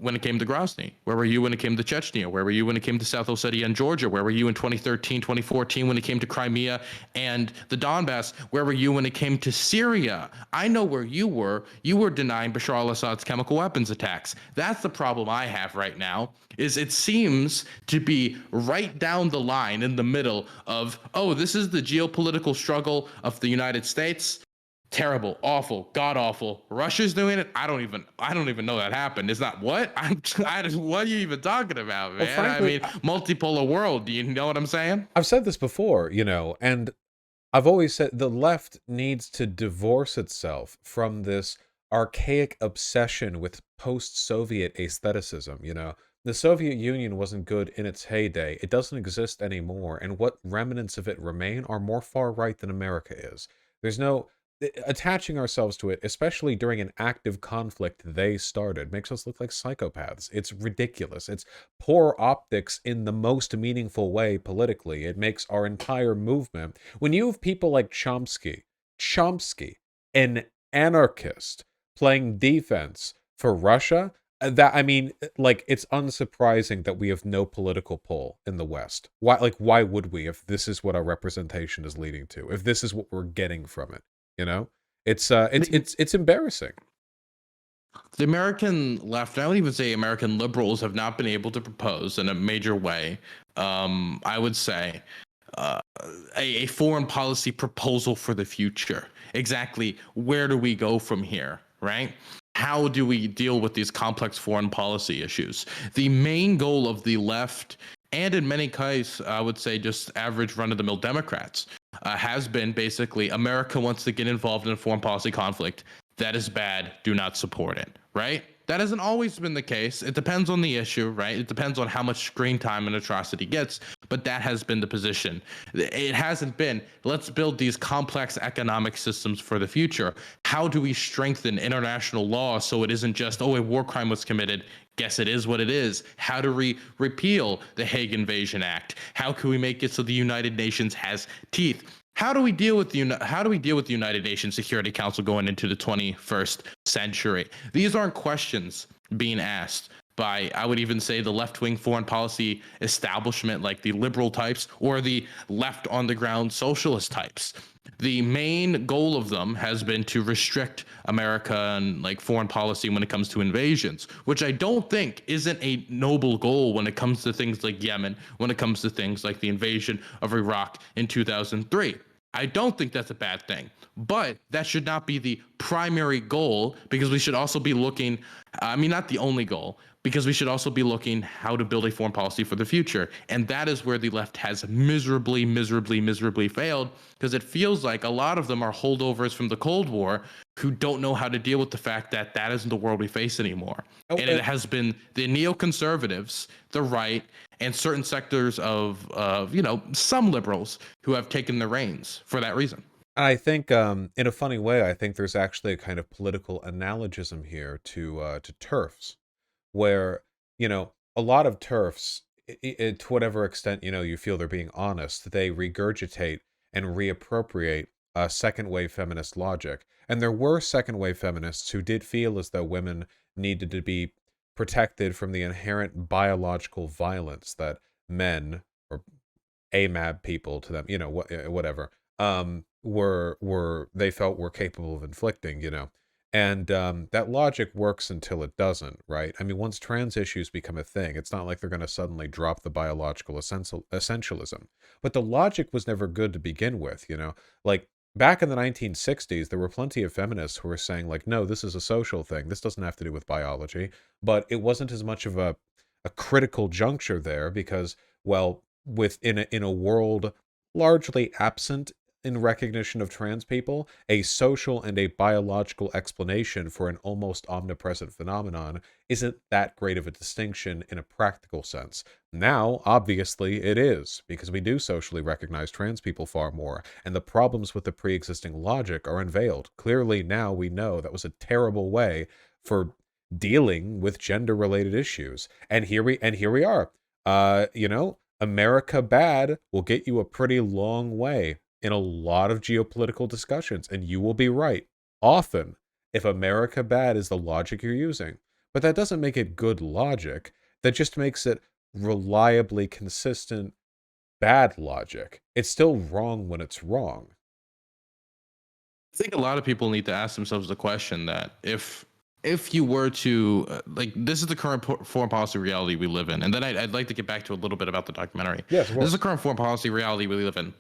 when it came to Grozny? Where were you when it came to Chechnya? Where were you when it came to South Ossetia and Georgia? Where were you in 2013, 2014 when it came to Crimea and the Donbass? Where were you when it came to Syria? I know where you were. You were denying Bashar al-Assad's chemical weapons attacks. That's the problem I have right now, is it seems to be right down the line in the middle of, oh, this is the geopolitical struggle of the United States. Terrible, awful, god awful. Russia's doing it. I don't even know that happened. It's not what? What are you even talking about, man? Well, frankly, Multipolar world. Do you know what I'm saying? I've said this before, and I've always said the left needs to divorce itself from this archaic obsession with post-Soviet aestheticism, The Soviet Union wasn't good in its heyday. It doesn't exist anymore, and what remnants of it remain are more far right than America is. There's no attaching ourselves to it, especially during an active conflict they started, makes us look like psychopaths. It's ridiculous. It's poor optics in the most meaningful way politically. It makes our entire movement. When you have people like Chomsky, an anarchist, playing defense for Russia, it's unsurprising that we have no political pull in the West. Why would we, if this is what our representation is leading to, if this is what we're getting from it? It's embarrassing. The American left, I would even say American liberals, have not been able to propose in a major way, I would say, a foreign policy proposal for the future. Exactly where do we go from here, right? How do we deal with these complex foreign policy issues? The main goal of the left, and in many cases, I would say just average run-of-the-mill Democrats, has been basically America wants to get involved in a foreign policy conflict. That is bad. Do not support it, right? That hasn't always been the case. It depends on the issue, right? It depends on how much screen time an atrocity gets, but that has been the position. It hasn't been, let's build these complex economic systems for the future. How do we strengthen international law so it isn't just, oh, a war crime was committed, guess it is what it is? How do we repeal the Hague Invasion Act? How can we make it so the United Nations has teeth? How do we deal with the United Nations Security Council going into the 21st century? These aren't questions being asked by, I would even say, the left-wing foreign policy establishment, like the liberal types or the left on the ground socialist types. The main goal of them has been to restrict America and foreign policy when it comes to invasions, which I don't think isn't a noble goal when it comes to things like Yemen, when it comes to things like the invasion of Iraq in 2003. I don't think that's a bad thing, but that should not be the primary goal, because we should also be looking, not the only goal, because we should also be looking how to build a foreign policy for the future. And that is where the left has miserably failed, because it feels like a lot of them are holdovers from the Cold War who don't know how to deal with the fact that that isn't the world we face anymore. And it has been the neoconservatives, the right, and certain sectors of some liberals who have taken the reins for that reason. I think, in a funny way, I think there's actually a kind of political analogism here to TERFs, where, a lot of TERFs, to whatever extent, you feel they're being honest, they regurgitate and reappropriate second wave feminist logic. And there were second wave feminists who did feel as though women needed to be protected from the inherent biological violence that men, or AMAB people to them, whatever, they felt were capable of inflicting, And that logic works until it doesn't, right? Once trans issues become a thing, it's not like they're going to suddenly drop the biological essentialism. But the logic was never good to begin with, back in the 1960s, there were plenty of feminists who were saying, no, this is a social thing. This doesn't have to do with biology. But it wasn't as much of a critical juncture there because, well, in a world largely absent in recognition of trans people, a social and a biological explanation for an almost omnipresent phenomenon isn't that great of a distinction in a practical sense. Now, obviously, it is, because we do socially recognize trans people far more, and the problems with the pre-existing logic are unveiled. Clearly, now we know that was a terrible way for dealing with gender-related issues. And here we are. America bad will get you a pretty long way in a lot of geopolitical discussions, and you will be right often if America bad is the logic you're using. but that doesn't make it good logic. That just makes it reliably consistent bad logic. It's still wrong when it's wrong. I think a lot of people need to ask themselves the question that if you were to like, this is the current foreign policy reality we live in, and then I'd like to get back to a little bit about the documentary. Yes, of This is course. the current foreign policy reality we live in.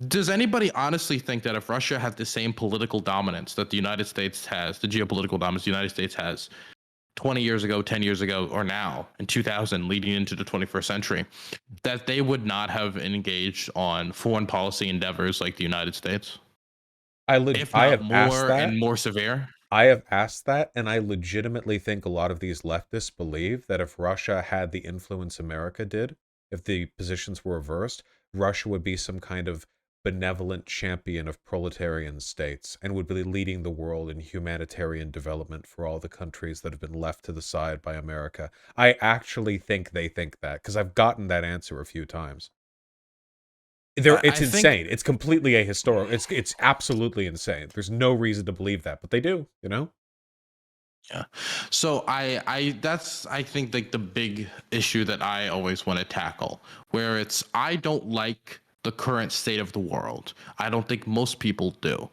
Does anybody honestly think that if Russia had the same political dominance that the United States has, the geopolitical dominance the United States has 20 years ago, 10 years ago, or now in 2000, leading into the 21st century, that they would not have engaged on foreign policy endeavors like the United States? If I not have asked more that. and more severe? I have asked that, and I legitimately think a lot of these leftists believe that if Russia had the influence America did, if the positions were reversed, Russia would be some kind of benevolent champion of proletarian states and would be leading the world in humanitarian development for all the countries that have been left to the side by America. I actually think they think that, because I've gotten that answer a few times. It's insane. It's completely ahistorical. It's absolutely insane. There's no reason to believe that, but they do, you know? Yeah. So I think like the big issue that I always want to tackle, where it's, I don't like the current state of the world. I don't think most people do.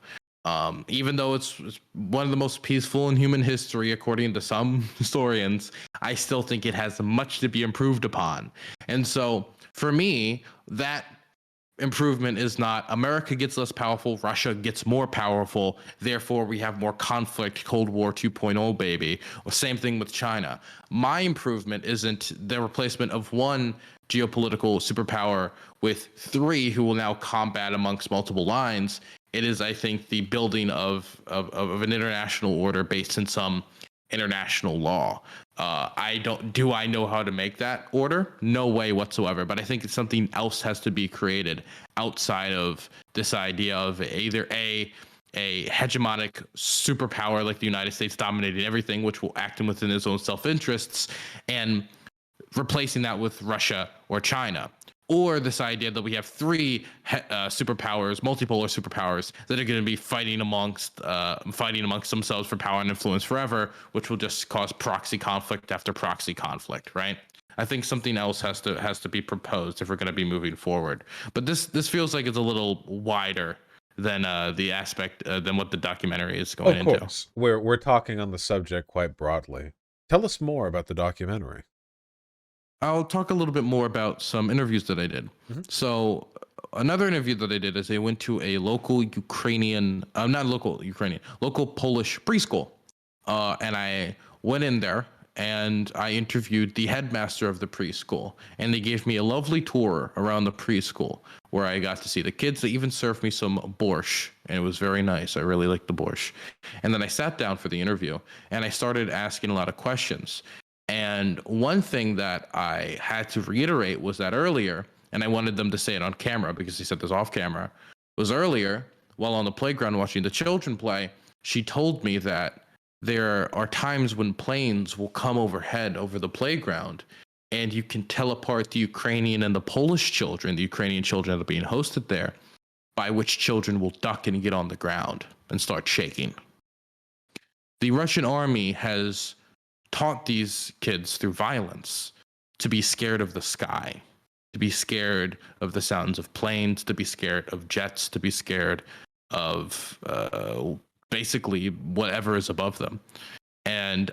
Even though it's one of the most peaceful in human history, according to some historians, I still think it has much to be improved upon. And so for me, that improvement is not America gets less powerful, Russia gets more powerful, therefore we have more conflict, Cold War 2.0 baby, or same thing with China. My improvement isn't the replacement of one geopolitical superpower with three who will now combat amongst multiple lines. It is, I think, the building of an international order based in some international law. I know how to make that order? No way whatsoever. But I think it's something else has to be created outside of this idea of either a hegemonic superpower like the United States dominating everything, which will act within its own self-interests, and replacing that with Russia or China. Or this idea that we have three superpowers, multipolar superpowers, that are going to be fighting amongst themselves for power and influence forever, which will just cause proxy conflict after proxy conflict, right? I think something else has to be proposed if we're going to be moving forward. But this feels like it's a little wider than the aspect than what the documentary is going into. Of course, we're talking on the subject quite broadly. Tell us more about the documentary. I'll talk a little bit more about some interviews that I did. Mm-hmm. So another interview that I did is I went to a local Ukrainian, local Polish preschool. And I went in there and I interviewed the headmaster of the preschool. And they gave me a lovely tour around the preschool where I got to see the kids. They even served me some borscht, and it was very nice. I really liked the borscht. And then I sat down for the interview and I started asking a lot of questions. And one thing that I had to reiterate was that earlier, and I wanted them to say it on camera because they said this off camera, was earlier while on the playground watching the children play, she told me that there are times when planes will come overhead over the playground and you can tell apart the Ukrainian and the Polish children, the Ukrainian children that are being hosted there, by which children will duck and get on the ground and start shaking. The Russian army has taught these kids through violence to be scared of the sky, to be scared of the sounds of planes, to be scared of jets, to be scared of basically whatever is above them. And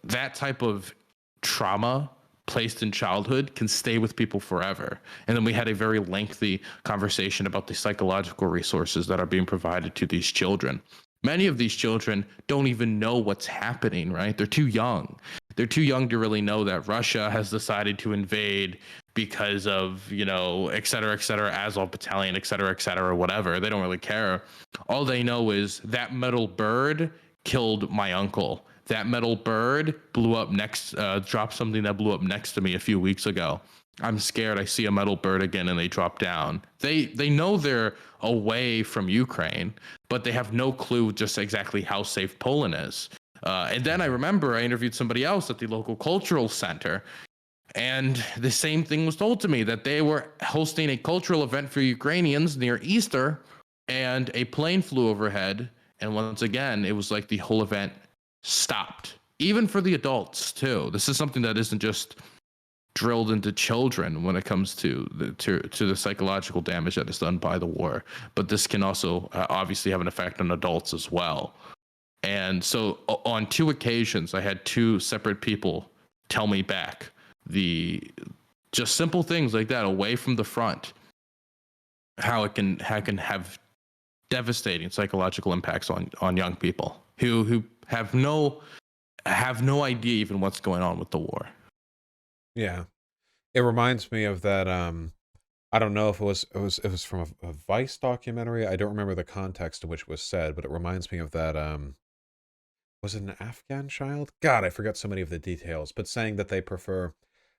that type of trauma placed in childhood can stay with people forever. And then we had a very lengthy conversation about the psychological resources that are being provided to these children. Many of these children don't even know what's happening, right? They're too young. They're too young to really know that Russia has decided to invade because of, et cetera, Azov battalion, et cetera, whatever. They don't really care. All they know is that metal bird killed my uncle. That metal bird blew up dropped something that blew up next to me a few weeks ago. I'm scared. I see a metal bird again and they drop down. They know they're away from Ukraine, but they have no clue just exactly how safe Poland is. And then I remember I interviewed somebody else at the local cultural center, and the same thing was told to me, that they were hosting a cultural event for Ukrainians near Easter, and a plane flew overhead. And once again, it was like the whole event stopped even for the adults too. This is something that isn't just drilled into children when it comes to the psychological damage that is done by the war, but this can also obviously have an effect on adults as well. And so on 2 occasions, I had 2 separate people tell me back the just simple things like that away from the front, how it can have devastating psychological impacts on young people who have no idea even what's going on with the war. Yeah. It reminds me of that, I don't know if it was from a Vice documentary. I don't remember the context in which it was said, but it reminds me of that, was it an Afghan child? God, I forgot so many of the details, but saying that they prefer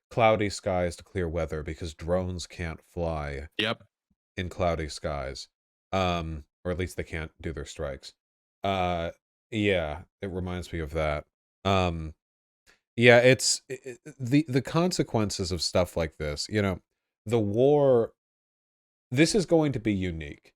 cloudy skies to clear weather because drones can't fly Yep. in cloudy skies. Or at least they can't do their strikes. Yeah, it reminds me of that. Yeah, the consequences of stuff like this, the war, this is going to be unique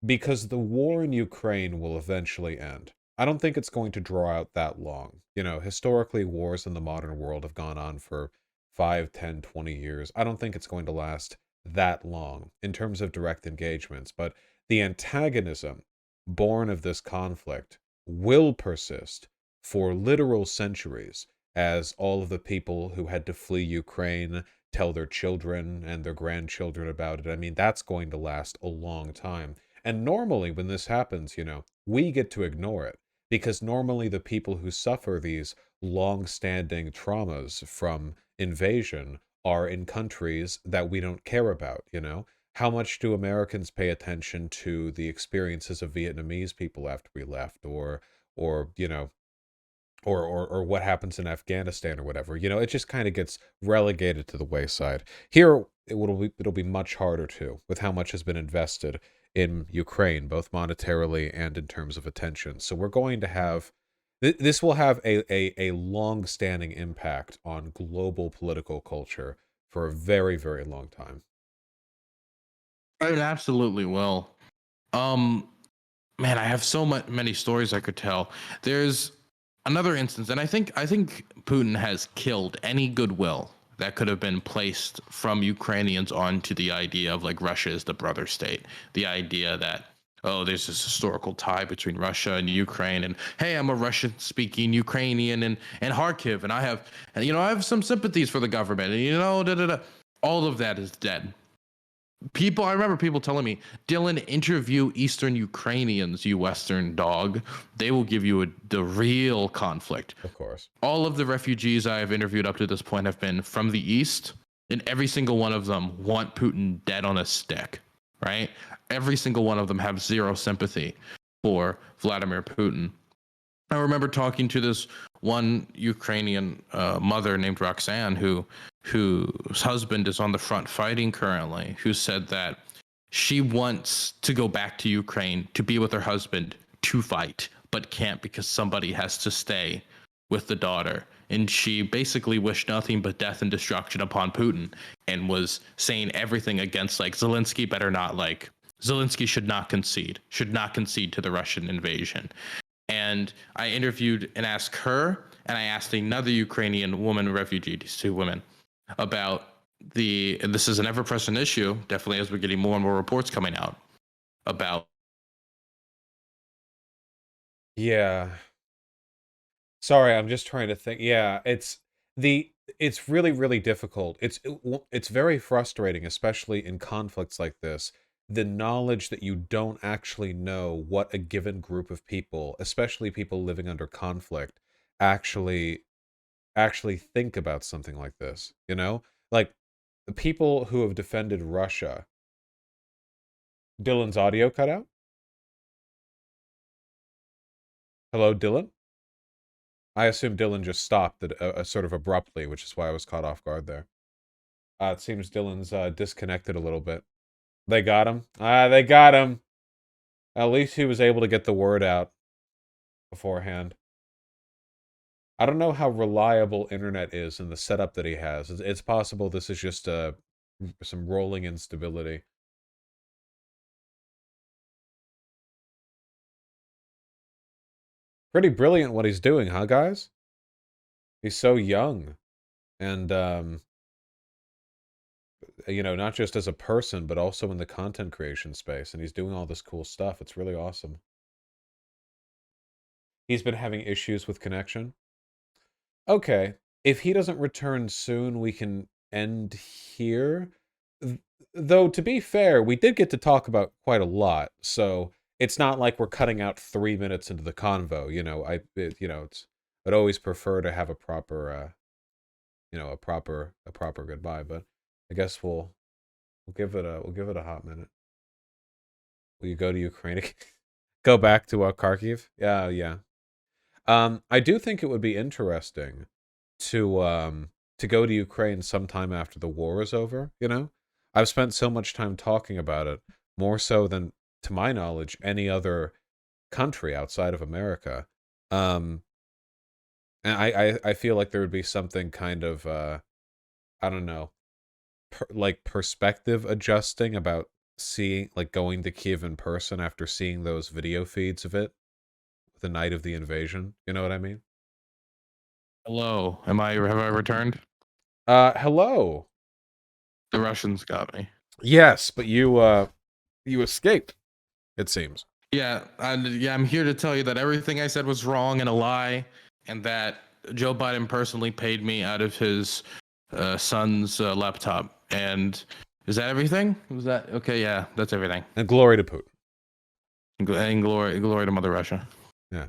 because the war in Ukraine will eventually end. I don't think it's going to draw out that long. Historically, wars in the modern world have gone on for 5, 10, 20 years. I don't think it's going to last that long in terms of direct engagements, but the antagonism born of this conflict will persist for literal centuries as all of the people who had to flee Ukraine tell their children and their grandchildren about it. I mean, that's going to last a long time. And normally when this happens, we get to ignore it because normally the people who suffer these long-standing traumas from invasion are in countries that we don't care about. How much do Americans pay attention to the experiences of Vietnamese people after we left, or or what happens in Afghanistan or whatever? It just kind of gets relegated to the wayside. Here, it'll be much harder too, with how much has been invested in Ukraine, both monetarily and in terms of attention. So we're going to have this will have a long-standing impact on global political culture for a very, very long time. It absolutely will. Um, Man, I have so many stories I could tell. There's another instance, and I think Putin has killed any goodwill that could have been placed from Ukrainians onto the idea of like Russia is the brother state. The idea that, oh, there's this historical tie between Russia and Ukraine, and hey, I'm a Russian-speaking Ukrainian and Kharkiv, and I have some sympathies for the government, and da da da. All of that is dead. I remember people telling me, Dylan, interview Eastern Ukrainians, you Western dog. They will give you the real conflict. Of course. All of the refugees I have interviewed up to this point have been from the East, and every single one of them want Putin dead on a stick, right? Every single one of them have zero sympathy for Vladimir Putin. I remember talking to this one Ukrainian mother named Roxanne whose husband is on the front fighting currently, who said that she wants to go back to Ukraine to be with her husband to fight, but can't because somebody has to stay with the daughter. And she basically wished nothing but death and destruction upon Putin and was saying everything against like Zelensky better not like Zelensky should not concede to the Russian invasion. And I interviewed and asked her, and I asked another Ukrainian woman refugee, these 2 women, about and this is an ever-present issue, definitely as we're getting more and more reports coming out about. Yeah. Sorry, I'm just trying to think. Yeah, it's really, really difficult. It's very frustrating, especially in conflicts like this. The knowledge that you don't actually know what a given group of people, especially people living under conflict, actually think about something like this. Like the people who have defended Russia. Dylan's audio cut out? Hello, Dylan? I assume Dylan just stopped sort of abruptly, which is why I was caught off guard there. It seems Dylan's disconnected a little bit. They got him. They got him. At least he was able to get the word out beforehand. I don't know how reliable internet is in the setup that he has. It's possible this is just some rolling instability. Pretty brilliant what he's doing, huh, guys? He's so young, and you know, not just as a person, but also in the content creation space, and he's doing all this cool stuff. It's really awesome. He's been having issues with connection. Okay. If he doesn't return soon, we can end here. Though, to be fair, we did get to talk about quite a lot, so it's not like we're cutting out 3 minutes into the convo. You know, I'd always prefer to have a proper, a proper goodbye. But I guess we'll give it a hot minute. Will you go to Ukraine? Go back to Kharkiv? Yeah, yeah. I do think it would be interesting to go to Ukraine sometime after the war is over, you know? I've spent so much time talking about it, more so than, to my knowledge, any other country outside of America. And I feel like there would be something kind of, I don't know, like perspective adjusting about seeing, like going to Kiev in person after seeing those video feeds of it the night of the invasion. You know what I mean? Hello, have I returned? Hello. The Russians got me. Yes, but you escaped, it seems. Yeah, I'm here to tell you that everything I said was wrong and a lie, and that Joe Biden personally paid me out of his son's laptop. And is that everything? Was that okay? Yeah, that's everything. And glory to Putin. And glory to Mother Russia. Yeah.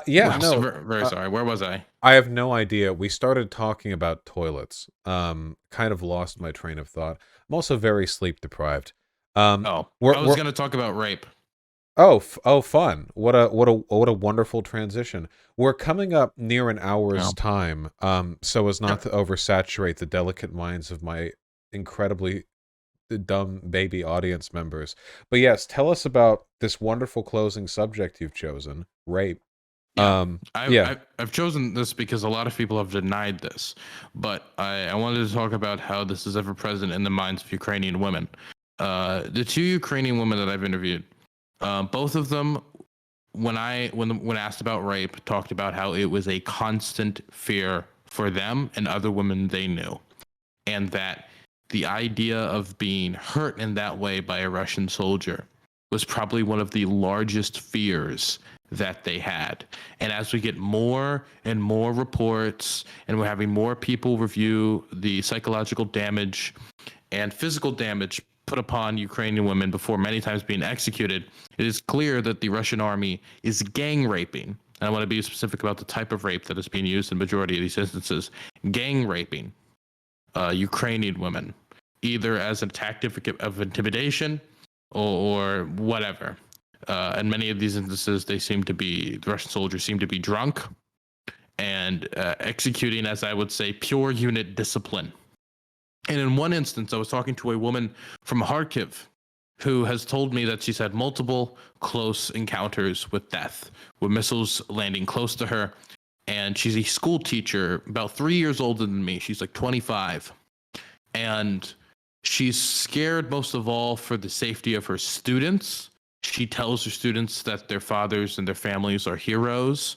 Yeah, Well, no. so very sorry. Where was I? I have no idea. We started talking about toilets. Kind of lost my train of thought. I'm also very sleep deprived. I was going to talk about rape. Oh, fun. What a wonderful transition. We're coming up near an hour's time, so as not to oversaturate the delicate minds of my incredibly dumb baby audience members. But yes, tell us about this wonderful closing subject you've chosen, rape. I've chosen this because a lot of people have denied this, but I wanted to talk about how this is ever present in the minds of Ukrainian women. The two Ukrainian women that I've interviewed, both of them, when asked about rape, talked about how it was a constant fear for them and other women they knew, and that the idea of being hurt in that way by a Russian soldier was probably one of the largest fears that they had. And as we get more and more reports, and we're having more people review the psychological damage and physical damage put upon Ukrainian women before many times being executed, it is clear that the Russian army is gang raping. And I want to be specific about the type of rape that is being used in the majority of these instances. Gang raping Ukrainian women, either as a tactic of intimidation or whatever. In many of these instances, the Russian soldiers seem to be drunk and executing, as I would say, pure unit discipline. And in one instance, I was talking to a woman from Kharkiv who has told me that she's had multiple close encounters with death, with missiles landing close to her. And she's a school teacher, about 3 years older than me. She's like 25. And she's scared most of all for the safety of her students. She tells her students that their fathers and their families are heroes,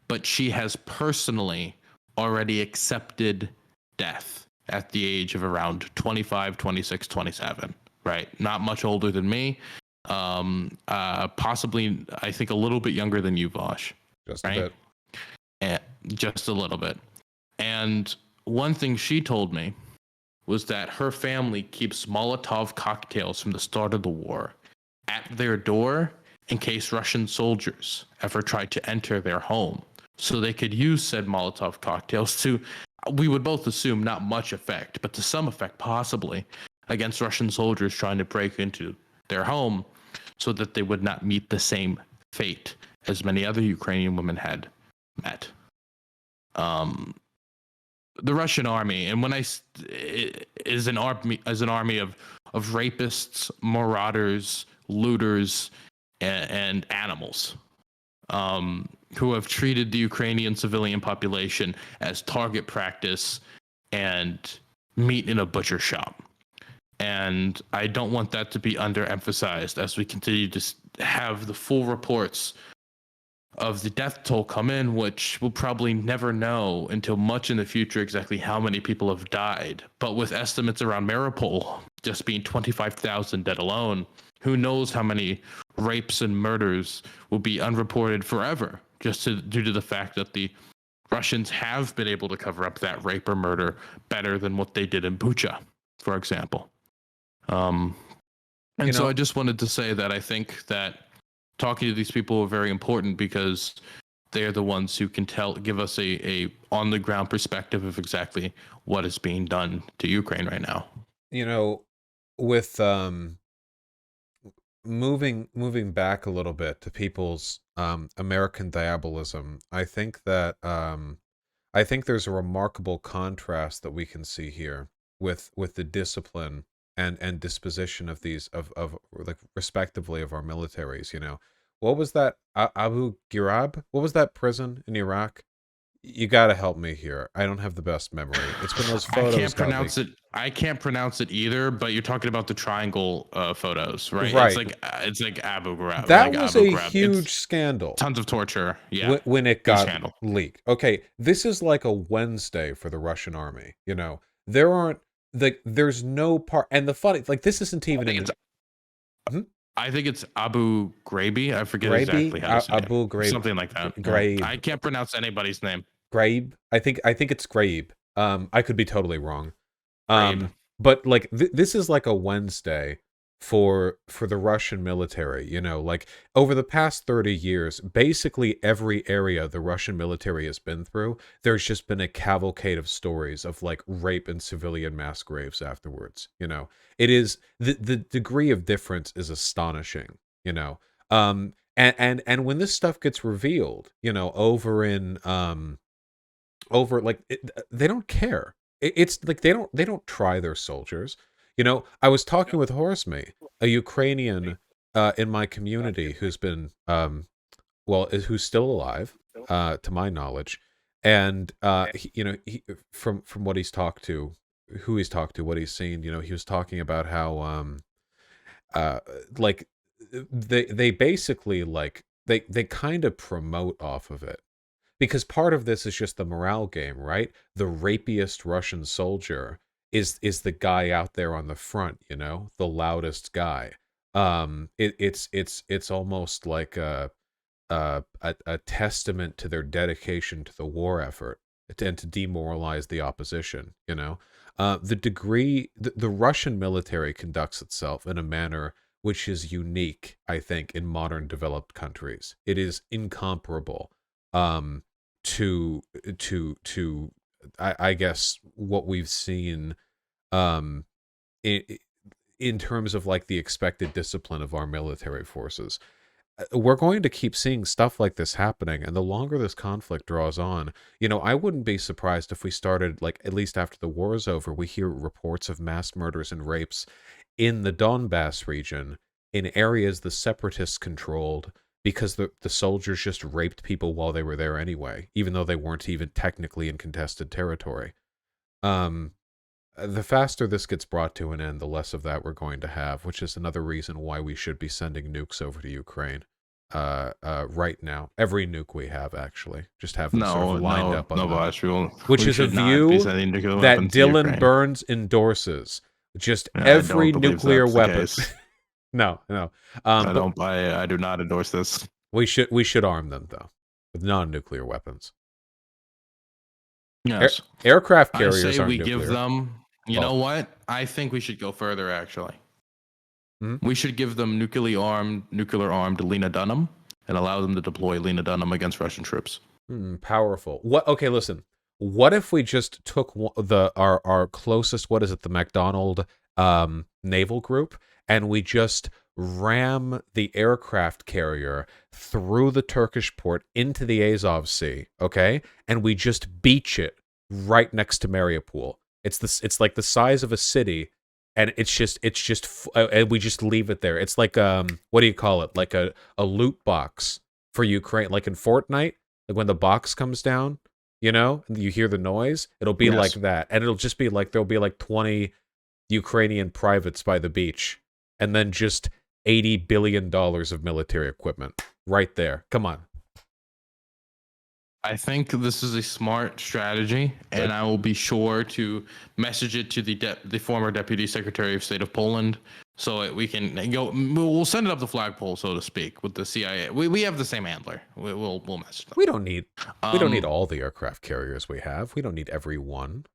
but she has personally already accepted death at the age of around 25, 26, 27, right? Not much older than me. Possibly, I think, a little bit younger than you, Vosh. Just right? a bit. And just a little bit. And one thing she told me was that her family keeps Molotov cocktails from the start of the war at their door in case Russian soldiers ever tried to enter their home. So they could use said Molotov cocktails to, we would both assume, not much effect, but to some effect possibly, against Russian soldiers trying to break into their home, so that they would not meet the same fate as many other Ukrainian women had met. The Russian army, and when is an army of rapists, marauders, looters, and animals, who have treated the Ukrainian civilian population as target practice and meat in a butcher shop. And I don't want that to be underemphasized as we continue to have the full reports of the death toll come in, which we'll probably never know until much in the future exactly how many people have died. But with estimates around Mariupol just being 25,000 dead alone, who knows how many rapes and murders will be unreported forever, due to the fact that the Russians have been able to cover up that rape or murder better than what they did in Bucha, for example. And so I just wanted to say that I think that talking to these people are very important because they are the ones who can give us a on the ground perspective of exactly what is being done to Ukraine right now. With moving back a little bit to people's American diabolism, I think that I think there's a remarkable contrast that we can see here with the discipline and disposition of these of like respectively of our militaries. What was that, Abu Ghraib? What was that prison in Iraq? You got to help me here. I don't have the best memory. It's been those photos. I can't pronounce it. I can't pronounce it either. But you're talking about the triangle photos, right? Right. It's like Abu Ghraib. That like was Abu a Ghraib. huge scandal. Tons of torture. Yeah. When it got leaked. Okay, this is like a Wednesday for the Russian army. There aren't there's no part. And the funny, this isn't even. I think it's Abu Ghraib. I forget exactly how to say Abu it. Ghraib. Something like that. Ghraib. I can't pronounce anybody's name. Ghraib. I think it's Ghraib. I could be totally wrong. But this is like a Wednesday for the Russian military. Over the past 30 years, basically every area the Russian military has been through, there's just been a cavalcade of stories of rape and civilian mass graves afterwards. It is the degree of difference is astonishing. And when this stuff gets revealed, over in they don't care. It's like they don't try their soldiers. I was talking with Horsme, a Ukrainian in my community who's been who's still alive to my knowledge, and he, from what he's talked to, who he's talked to, what he's seen, he was talking about how they basically they kind of promote off of it. Because part of this is just the morale game, right? The rapiest Russian soldier is the guy out there on the front, the loudest guy. It's almost like a testament to their dedication to the war effort and to demoralize the opposition. The degree the Russian military conducts itself in a manner which is unique, I think, in modern developed countries. It is incomparable. To I guess what we've seen in terms of the expected discipline of our military forces. We're going to keep seeing stuff like this happening, and the longer this conflict draws on, I wouldn't be surprised if we started, at least after the war is over, we hear reports of mass murders and rapes in the Donbass region, in areas the separatists controlled, because the soldiers just raped people while they were there anyway, even though they weren't even technically in contested territory. The faster this gets brought to an end, the less of that we're going to have, which is another reason why we should be sending nukes over to Ukraine right now. Every nuke we have, actually. Just have them sort of lined up on which is a view that Dylan Burns endorses. Just every nuclear weapon. No. I do not endorse this. We should arm them, though, with non-nuclear weapons. Yes. Aircraft carriers I say aren't we nuclear. give them. You know what? I think we should go further. Actually, we should give them nuclear armed Lena Dunham and allow them to deploy Lena Dunham against Russian troops. Powerful. What? Okay, listen. What if we just took our closest? What is it? The MacDonald naval group, and we just ram the aircraft carrier through the Turkish port into the Azov Sea, okay? And we just beach it right next to Mariupol. It's like the size of a city, and and we just leave it there. It's like what do you call it? Like a loot box for Ukraine, like in Fortnite, like when the box comes down, and you hear the noise. It'll be like that, and it'll just be like there'll be like 20 Ukrainian privates by the beach, and then just $80 billion of military equipment right there. Come on. I think this is a smart strategy, and I will be sure to message it to the former Deputy Secretary of State of Poland, so we can go. We'll send it up the flagpole, so to speak, with the CIA. We have the same handler. We'll message them. We don't need Um, all the aircraft carriers we have. We don't need every one.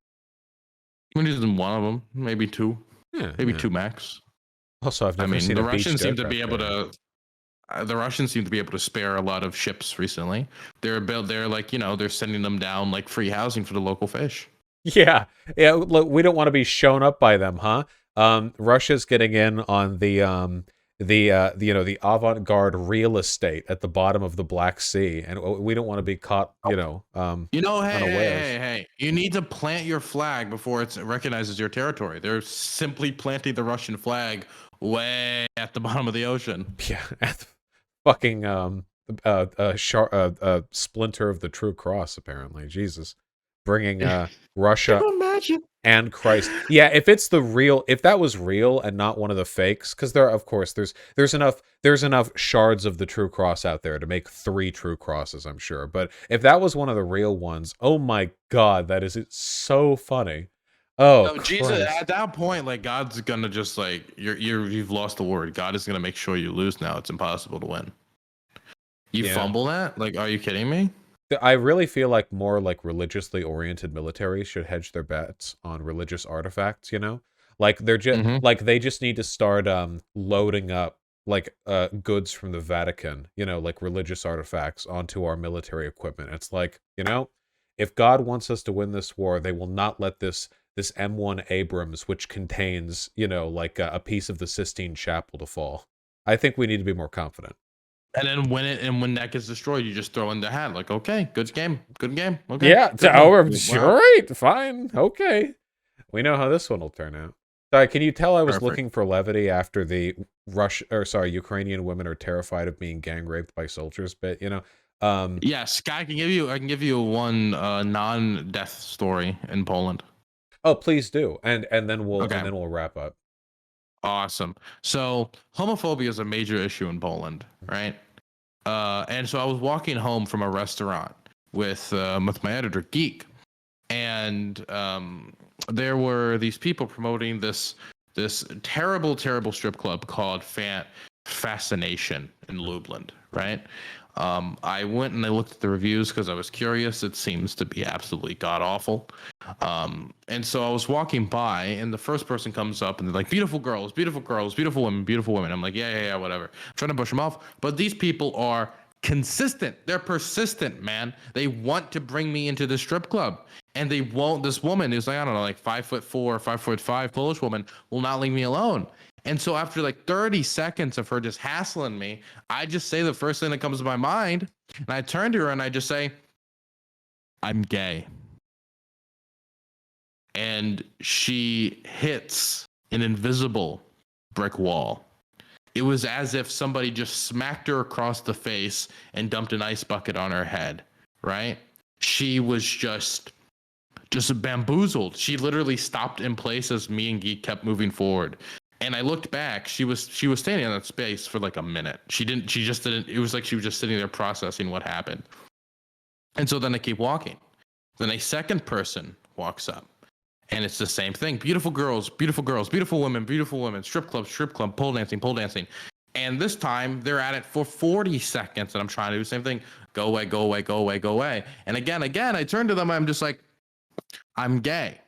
we're using one of them, maybe two, Yeah, maybe yeah. two max. Also, I've never seen the a Russians beached seem to be aircraft able carrier. to. The Russians seem to be able to spare a lot of ships recently. They're like they're sending them down like free housing for the local fish. Yeah, yeah. Look, we don't want to be shown up by them, huh? Russia's getting in on the the avant-garde real estate at the bottom of the Black Sea, and we don't want to be caught, Hey, unawares. hey. You need to plant your flag before it recognizes your territory. They're simply planting the Russian flag way at the bottom of the ocean. Yeah, at the fucking splinter of the True Cross, apparently. Jesus, bringing Can Russia you imagine? and Christ. Yeah, if that was real and not one of the fakes, because of course there's enough shards of the True Cross out there to make 3 True Crosses, I'm sure. But if that was one of the real ones, oh my God, it's so funny. Oh, No, Jesus. Christ. At that point, like God's gonna just like you've lost the word. God is gonna make sure you lose. Now it's impossible to win. You Yeah. fumble that? Like, are you kidding me? I really feel like more like religiously oriented militaries should hedge their bets on religious artifacts, Like they're just Mm-hmm. like they just need to start loading up like goods from the Vatican, like religious artifacts onto our military equipment. It's like, if God wants us to win this war, they will not let this M1 Abrams, which contains, like a piece of the Sistine Chapel, to fall. I think we need to be more confident. And then when that gets destroyed, you just throw in the hat. Like, okay, good game. Okay. Yeah, good one. Wow. right, fine, okay. We know how this one will turn out. Sorry, can you tell I was Perfect. looking for levity after the Ukrainian women are terrified of being gang raped by soldiers bit, Yes, I can give you one non-death story in Poland. Oh, please do. And then Okay. we'll wrap up. Awesome. So homophobia is a major issue in Poland, right? And so I was walking home from a restaurant with my editor Geek, and there were these people promoting this terrible strip club called Fascination in Lublin, right? I went and I looked at the reviews because I was curious. It seems to be absolutely god awful. And so I was walking by, and the first person comes up, and they're like, beautiful girls, beautiful women, beautiful women. I'm like, yeah, whatever. I'm trying to push them off. But these people are consistent. They're persistent, man. They want to bring me into the strip club. And they won't. This woman who's like, I don't know, like 5'4", 5'5" Polish woman will not leave me alone. And so after like 30 seconds of her just hassling me, I just say the first thing that comes to my mind. And I turn to her and I just say, I'm gay. And she hits an invisible brick wall. It was as if somebody just smacked her across the face and dumped an ice bucket on her head, right? She was just bamboozled. She literally stopped in place as me and Geek kept moving forward. And I looked back. She was standing in that space for like a minute. She just didn't. It was like she was just sitting there processing what happened. And so then I keep walking. Then a second person walks up, and it's the same thing. Beautiful girls, beautiful women, strip club, pole dancing. And this time they're at it for 40 seconds, and I'm trying to do the same thing. Go away. And again, I turn to them. I'm just like, I'm gay.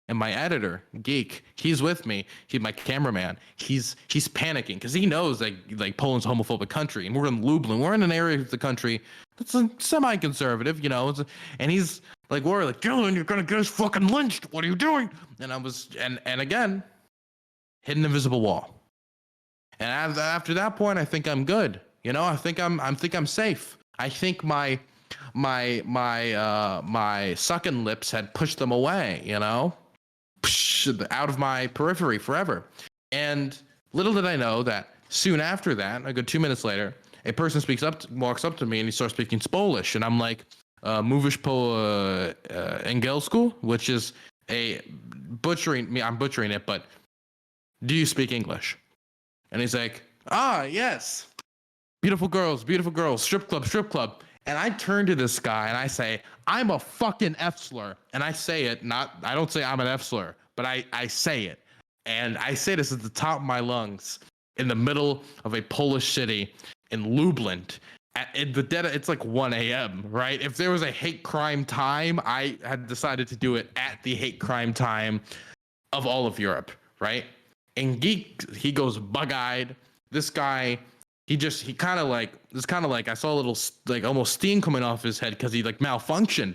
And my editor, Geek, he's with me. He's my cameraman. He's panicking because he knows like Poland's a homophobic country, and we're in Lublin. We're in an area of the country that's semi-conservative, and he's like, we're like, Dylan, you're gonna get us fucking lynched. What are you doing? And I was, and again, hit an invisible wall. And after that point, I think I'm good. I think I'm safe. I think my sucking lips had pushed them away, out of my periphery forever. And little did I know that soon after that, a good 2 minutes later, a person walks up to me and he starts speaking Polish, and I'm like, "Mówisz po angielsku," which is I'm butchering it, but do you speak English? And he's like, yes. Beautiful girls, strip club. And I turn to this guy and I say, I'm a fucking F slur. And I say it, I don't say I'm an F slur, but I say it. And I say this at the top of my lungs in the middle of a Polish city in Lublin. In the dead, it's like 1 a.m., right? If there was a hate crime time, I had decided to do it at the hate crime time of all of Europe, right? And Geek, he goes bug-eyed. This guy, he kind of like, I saw a little like almost steam coming off his head because he like malfunctioned,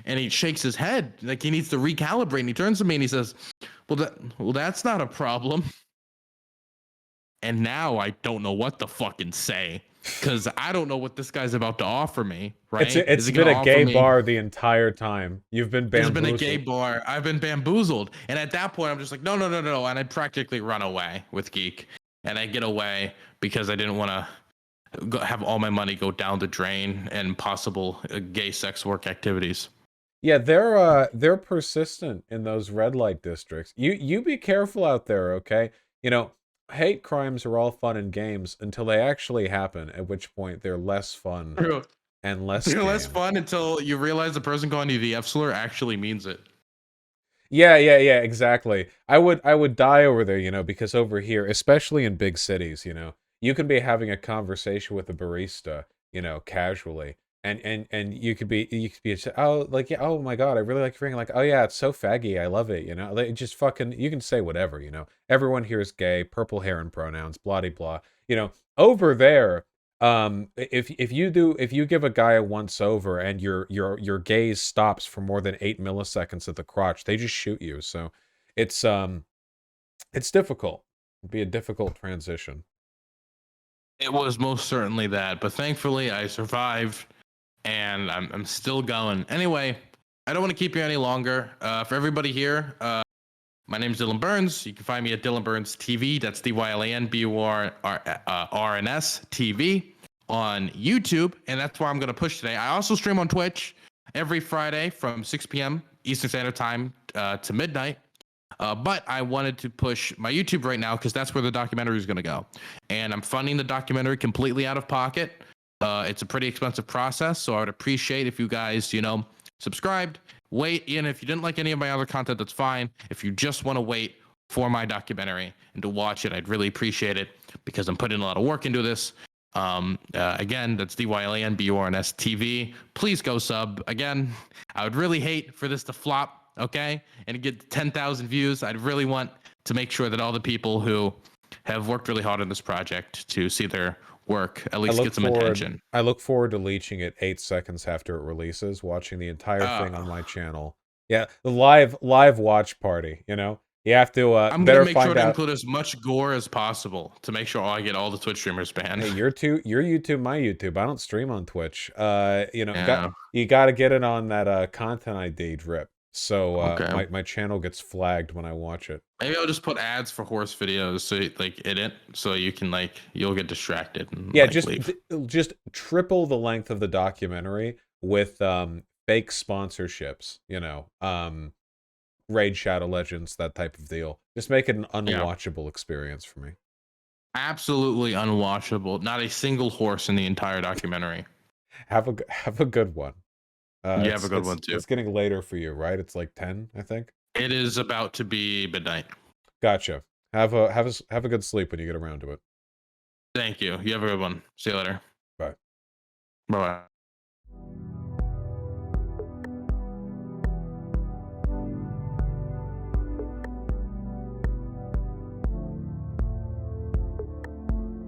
and he shakes his head like he needs to recalibrate. And he turns to me and he says, well, that's not a problem. And now I don't know what to fucking say because I don't know what this guy's about to offer me. Right? It's been a gay bar the entire time. You've been bamboozled. It's been a gay bar. I've been bamboozled. And at that point, I'm just like, no. And I practically run away with Geek. And I get away because I didn't want to have all my money go down the drain and possible gay sex work activities. Yeah, they're persistent in those red light districts. You be careful out there, okay? You know, hate crimes are all fun and games until they actually happen, at which point they're less fun and less They're less fun until you realize the person calling you the F slur actually means it. Yeah, exactly. I would die over there, you know, because over here, especially in big cities, you know, you can be having a conversation with a barista, you know, casually. And you could be oh, like, yeah, oh my god, I really like your ring. Like, oh yeah, it's so faggy, I love it, you know. Like, just fucking, you can say whatever, you know. Everyone here is gay, purple hair and pronouns, blah de blah. You know, over there, if you give a guy a once over and your gaze stops for more than 8 milliseconds at the crotch, they just shoot you. So it's difficult. It'd be a difficult transition. It was most certainly that, but thankfully I survived. And I'm still going. Anyway, I don't want to keep you any longer. For everybody here, my name is Dylan Burns. You can find me at Dylan Burns TV. That's DYLAN BURNS TV on YouTube. And that's where I'm going to push today. I also stream on Twitch every Friday from 6 p.m. Eastern Standard Time to midnight. But I wanted to push my YouTube right now because that's where the documentary is going to go. And I'm funding the documentary completely out of pocket. It's a pretty expensive process, so I would appreciate if you guys, you know, subscribed, wait, and if you didn't like any of my other content, that's fine. If you just want to wait for my documentary and to watch it, I'd really appreciate it because I'm putting a lot of work into this. Again, that's DYLAN BURNS TV. Please go sub. Again, I would really hate for this to flop, okay, and get 10,000 views. I'd really want to make sure that all the people who have worked really hard on this project to see their work at least get some attention. I look forward to leeching it 8 seconds after it releases, watching the entire thing on my channel. Yeah, the live watch party, you know? You have to I'm gonna make sure to include as much gore as possible to make sure I get all the Twitch streamers banned. Hey, your YouTube, my YouTube. I don't stream on Twitch. You know, you got to get it on that content ID drip. So my channel gets flagged when I watch it. Maybe I'll just put ads for horse videos so like in it, so you can you'll get distracted. And, yeah, just triple the length of the documentary with fake sponsorships. You know, Raid Shadow Legends, that type of deal. Just make it an unwatchable experience for me. Absolutely unwatchable. Not a single horse in the entire documentary. Have a good one. You have a good one too. It's getting later for you, right? It's like 10, I think. It is about to be midnight. Gotcha. Have a good sleep when you get around to it. Thank you. You have a good one. See you later. Bye. Bye.